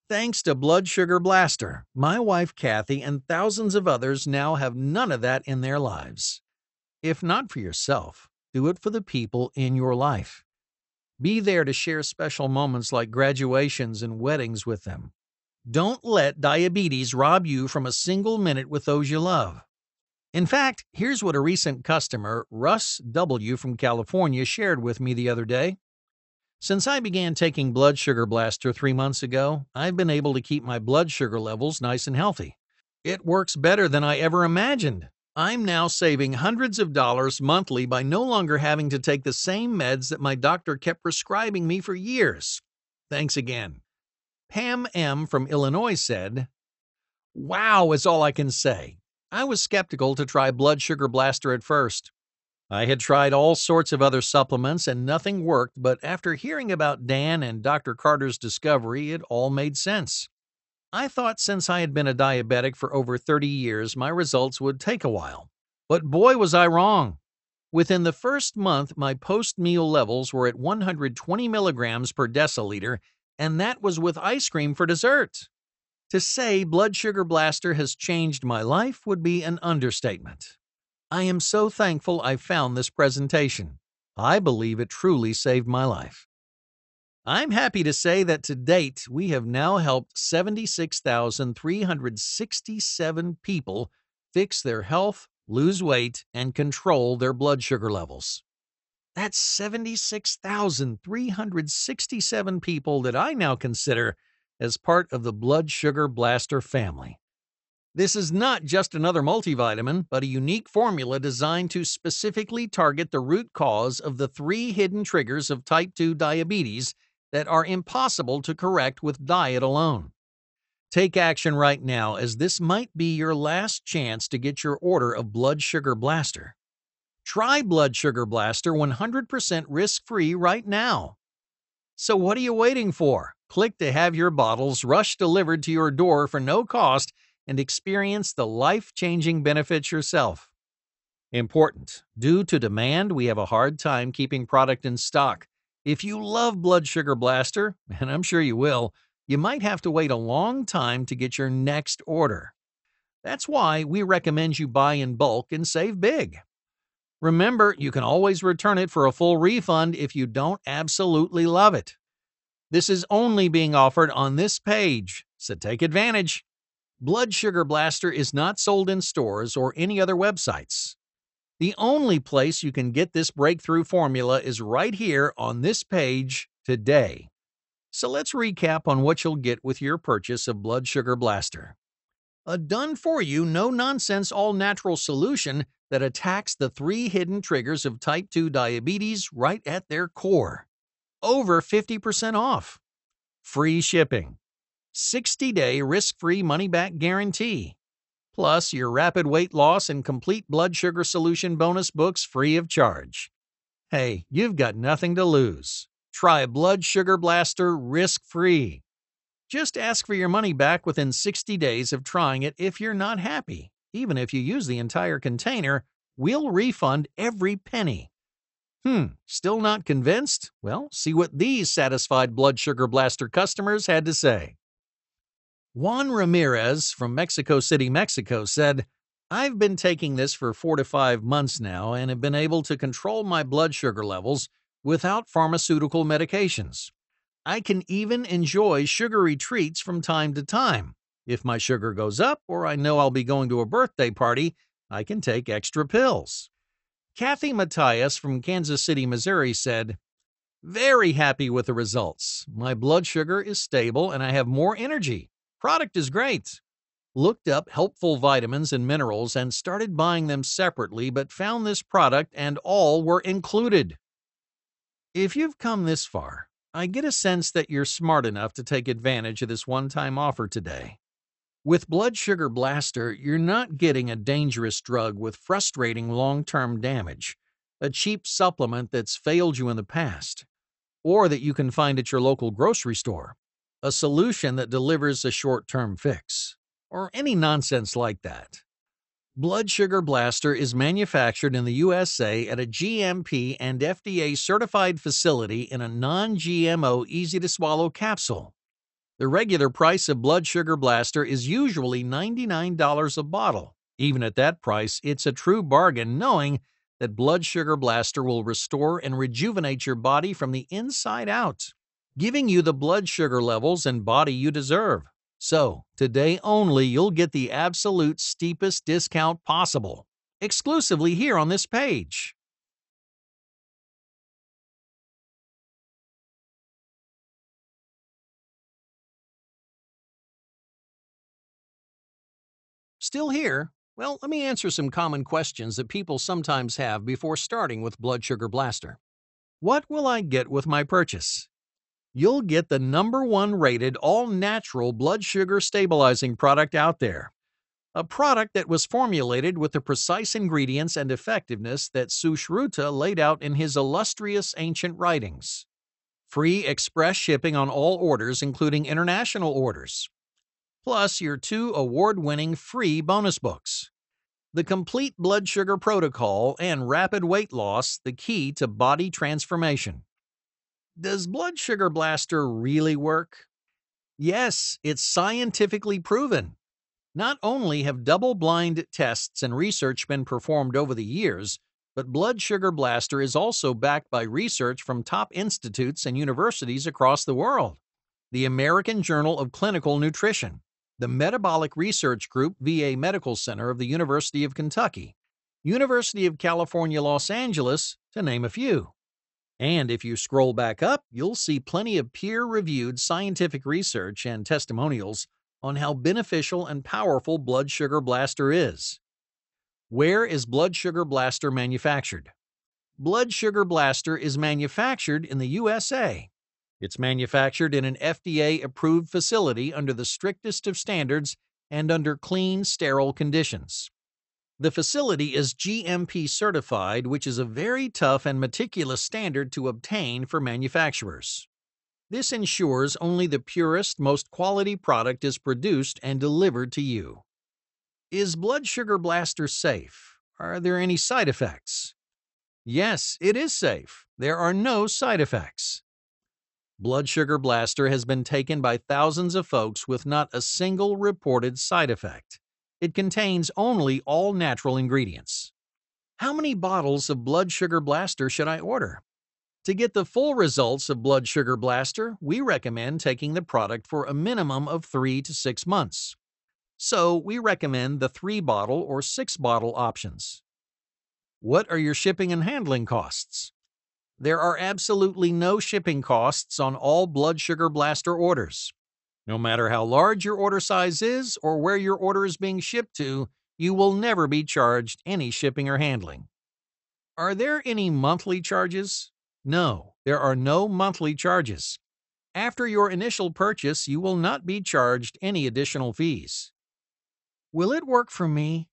Thanks to Blood Sugar Blaster, my wife Kathy and thousands of others now have none of that in their lives. If not for yourself, do it for the people in your life. Be there to share special moments like graduations and weddings with them. Don't let diabetes rob you from a single minute with those you love. In fact, here's what a recent customer, Russ W. from California, shared with me the other day. Since I began taking Blood Sugar Blaster 3 months ago, I've been able to keep my blood sugar levels nice and healthy. It works better than I ever imagined. I'm now saving hundreds of dollars monthly by no longer having to take the same meds that my doctor kept prescribing me for years. Thanks again. Pam M. from Illinois said, "Wow is all I can say. I was skeptical to try Blood Sugar Blaster at first. I had tried all sorts of other supplements and nothing worked, but after hearing about Dan and Dr. Carter's discovery, it all made sense. I thought since I had been a diabetic for over 30 years, my results would take a while. But boy, was I wrong. Within the first month, my post-meal levels were at 120 milligrams per deciliter, and that was with ice cream for dessert. To say Blood Sugar Blaster has changed my life would be an understatement. I am so thankful I found this presentation. I believe it truly saved my life. I'm happy to say that to date, we have now helped 76,367 people fix their health, lose weight, and control their blood sugar levels. That's 76,367 people that I now consider as part of the Blood Sugar Blaster family. This is not just another multivitamin, but a unique formula designed to specifically target the root cause of the 3 hidden triggers of type 2 diabetes that are impossible to correct with diet alone. Take action right now, as this might be your last chance to get your order of Blood Sugar Blaster. Try Blood Sugar Blaster 100% risk-free right now. So what are you waiting for? Click to have your bottles rush delivered to your door for no cost and experience the life-changing benefits yourself. Important. Due to demand, we have a hard time keeping product in stock. If you love Blood Sugar Blaster, and I'm sure you will, you might have to wait a long time to get your next order. That's why we recommend you buy in bulk and save big. Remember, you can always return it for a full refund if you don't absolutely love it. This is only being offered on this page, so take advantage. Blood Sugar Blaster is not sold in stores or any other websites. The only place you can get this breakthrough formula is right here on this page today. So let's recap on what you'll get with your purchase of Blood Sugar Blaster. A done-for-you, no-nonsense, all-natural solution that attacks the 3 hidden triggers of type 2 diabetes right at their core. Over 50% off. Free shipping. 60-day risk-free money-back guarantee. Plus your rapid weight loss and complete blood sugar solution bonus books free of charge. Hey, you've got nothing to lose. Try Blood Sugar Blaster risk-free. Just ask for your money back within 60 days of trying it if you're not happy. Even if you use the entire container, we'll refund every penny. Still not convinced? Well, see what these satisfied Blood Sugar Blaster customers had to say. Juan Ramirez from Mexico City, Mexico said, "I've been taking this for 4 to 5 months now and have been able to control my blood sugar levels without pharmaceutical medications. I can even enjoy sugary treats from time to time. If my sugar goes up or I know I'll be going to a birthday party, I can take extra pills." Kathy Matthias from Kansas City, Missouri said, "Very happy with the results. My blood sugar is stable and I have more energy. Product is great. Looked up helpful vitamins and minerals and started buying them separately, but found this product and all were included." If you've come this far, I get a sense that you're smart enough to take advantage of this one-time offer today. With Blood Sugar Blaster, you're not getting a dangerous drug with frustrating long-term damage, a cheap supplement that's failed you in the past, or that you can find at your local grocery store, a solution that delivers a short-term fix, or any nonsense like that. Blood Sugar Blaster is manufactured in the USA at a GMP and FDA certified facility in a non-GMO, easy-to-swallow capsule. The regular price of Blood Sugar Blaster is usually $99 a bottle. Even at that price, it's a true bargain knowing that Blood Sugar Blaster will restore and rejuvenate your body from the inside out, giving you the blood sugar levels and body you deserve. So, today only, you'll get the absolute steepest discount possible, exclusively here on this page. Still here? Well, let me answer some common questions that people sometimes have before starting with Blood Sugar Blaster. What will I get with my purchase? You'll get the #1 rated all-natural blood sugar stabilizing product out there. A product that was formulated with the precise ingredients and effectiveness that Sushruta laid out in his illustrious ancient writings. Free express shipping on all orders, including international orders. Plus your 2 award-winning free bonus books. The Complete Blood Sugar Protocol and Rapid Weight Loss, the Key to Body Transformation. Does Blood Sugar Blaster really work? Yes, it's scientifically proven. Not only have double-blind tests and research been performed over the years, but Blood Sugar Blaster is also backed by research from top institutes and universities across the world. The American Journal of Clinical Nutrition, the Metabolic Research Group VA Medical Center of the University of Kentucky, University of California, Los Angeles, to name a few. And if you scroll back up, you'll see plenty of peer-reviewed scientific research and testimonials on how beneficial and powerful Blood Sugar Blaster is. Where is Blood Sugar Blaster manufactured? Blood Sugar Blaster is manufactured in the USA. It's manufactured in an FDA-approved facility under the strictest of standards and under clean, sterile conditions. The facility is GMP certified, which is a very tough and meticulous standard to obtain for manufacturers. This ensures only the purest, most quality product is produced and delivered to you. Is Blood Sugar Blaster safe? Are there any side effects? Yes, it is safe. There are no side effects. Blood Sugar Blaster has been taken by thousands of folks with not a single reported side effect. It contains only all-natural ingredients. How many bottles of Blood Sugar Blaster should I order? To get the full results of Blood Sugar Blaster, we recommend taking the product for a minimum of 3 to 6 months. So, we recommend the 3-bottle or 6-bottle options. What are your shipping and handling costs? There are absolutely no shipping costs on all Blood Sugar Blaster orders. No matter how large your order size is or where your order is being shipped to, you will never be charged any shipping or handling. Are there any monthly charges? No, there are no monthly charges. After your initial purchase, you will not be charged any additional fees. Will it work for me?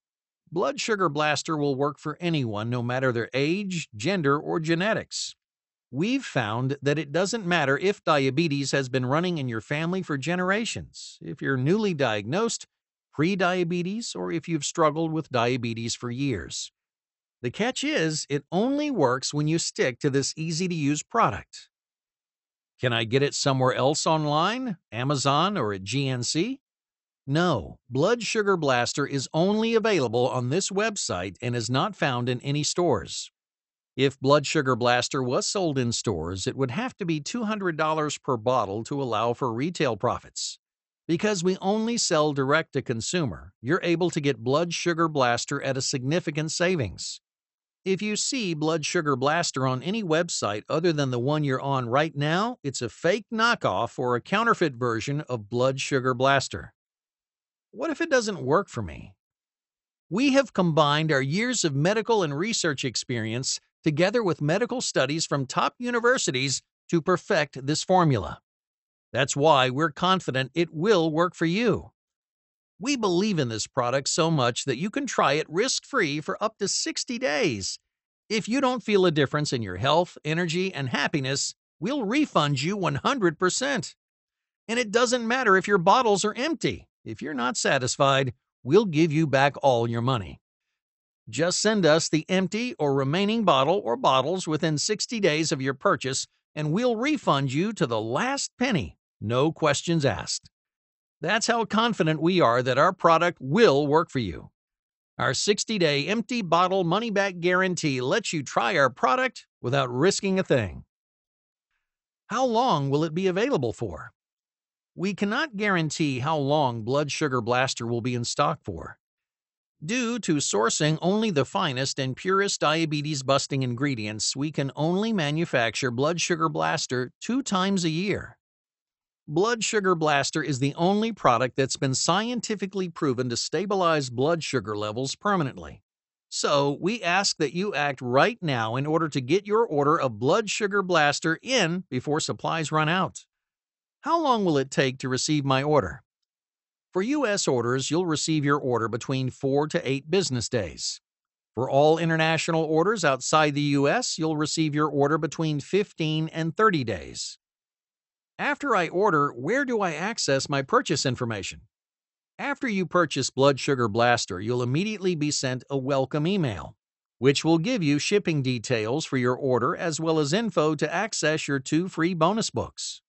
Blood Sugar Blaster will work for anyone, no matter their age, gender, or genetics. We've found that it doesn't matter if diabetes has been running in your family for generations, if you're newly diagnosed, pre-diabetes, or if you've struggled with diabetes for years. The catch is, it only works when you stick to this easy-to-use product. Can I get it somewhere else online, Amazon, or at GNC? No, Blood Sugar Blaster is only available on this website and is not found in any stores. If Blood Sugar Blaster was sold in stores, it would have to be $200 per bottle to allow for retail profits. Because we only sell direct to consumer, you're able to get Blood Sugar Blaster at a significant savings. If you see Blood Sugar Blaster on any website other than the one you're on right now, it's a fake knockoff or a counterfeit version of Blood Sugar Blaster. What if it doesn't work for me? We have combined our years of medical and research experience together with medical studies from top universities to perfect this formula. That's why we're confident it will work for you. We believe in this product so much that you can try it risk-free for up to 60 days. If you don't feel a difference in your health, energy, and happiness, we'll refund you 100%. And it doesn't matter if your bottles are empty. If you're not satisfied, we'll give you back all your money. Just send us the empty or remaining bottle or bottles within 60 days of your purchase, and we'll refund you to the last penny, no questions asked. That's how confident we are that our product will work for you. Our 60-day empty bottle money-back guarantee lets you try our product without risking a thing. How long will it be available for? We cannot guarantee how long Blood Sugar Blaster will be in stock for. Due to sourcing only the finest and purest diabetes-busting ingredients, we can only manufacture Blood Sugar Blaster 2 times a year. Blood Sugar Blaster is the only product that's been scientifically proven to stabilize blood sugar levels permanently. So, we ask that you act right now in order to get your order of Blood Sugar Blaster in before supplies run out. How long will it take to receive my order? For U.S. orders, you'll receive your order between 4 to 8 business days. For all international orders outside the U.S., you'll receive your order between 15 and 30 days. After I order, where do I access my purchase information? After you purchase Blood Sugar Blaster, you'll immediately be sent a welcome email, which will give you shipping details for your order as well as info to access your 2 free bonus books.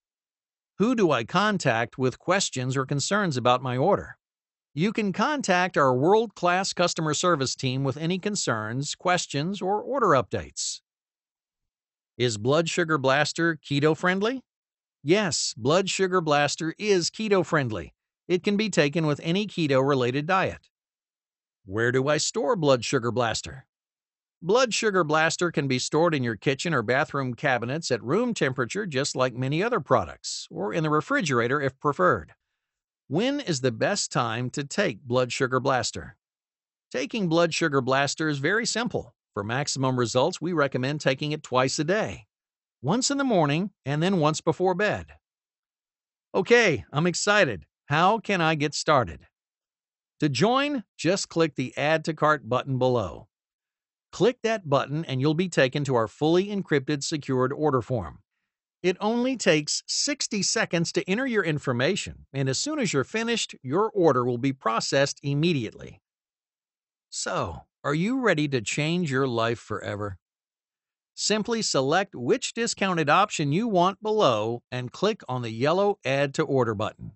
Who do I contact with questions or concerns about my order? You can contact our world-class customer service team with any concerns, questions, or order updates. Is Blood Sugar Blaster keto-friendly? Yes, Blood Sugar Blaster is keto-friendly. It can be taken with any keto-related diet. Where do I store Blood Sugar Blaster? Blood Sugar Blaster can be stored in your kitchen or bathroom cabinets at room temperature just like many other products, or in the refrigerator if preferred. When is the best time to take Blood Sugar Blaster? Taking Blood Sugar Blaster is very simple. For maximum results, we recommend taking it twice a day. Once in the morning and then once before bed. Okay, I'm excited. How can I get started? To join, just click the Add to Cart button below. Click that button and you'll be taken to our fully encrypted secured order form. It only takes 60 seconds to enter your information, and as soon as you're finished, your order will be processed immediately. So, are you ready to change your life forever? Simply select which discounted option you want below and click on the yellow Add to Order button.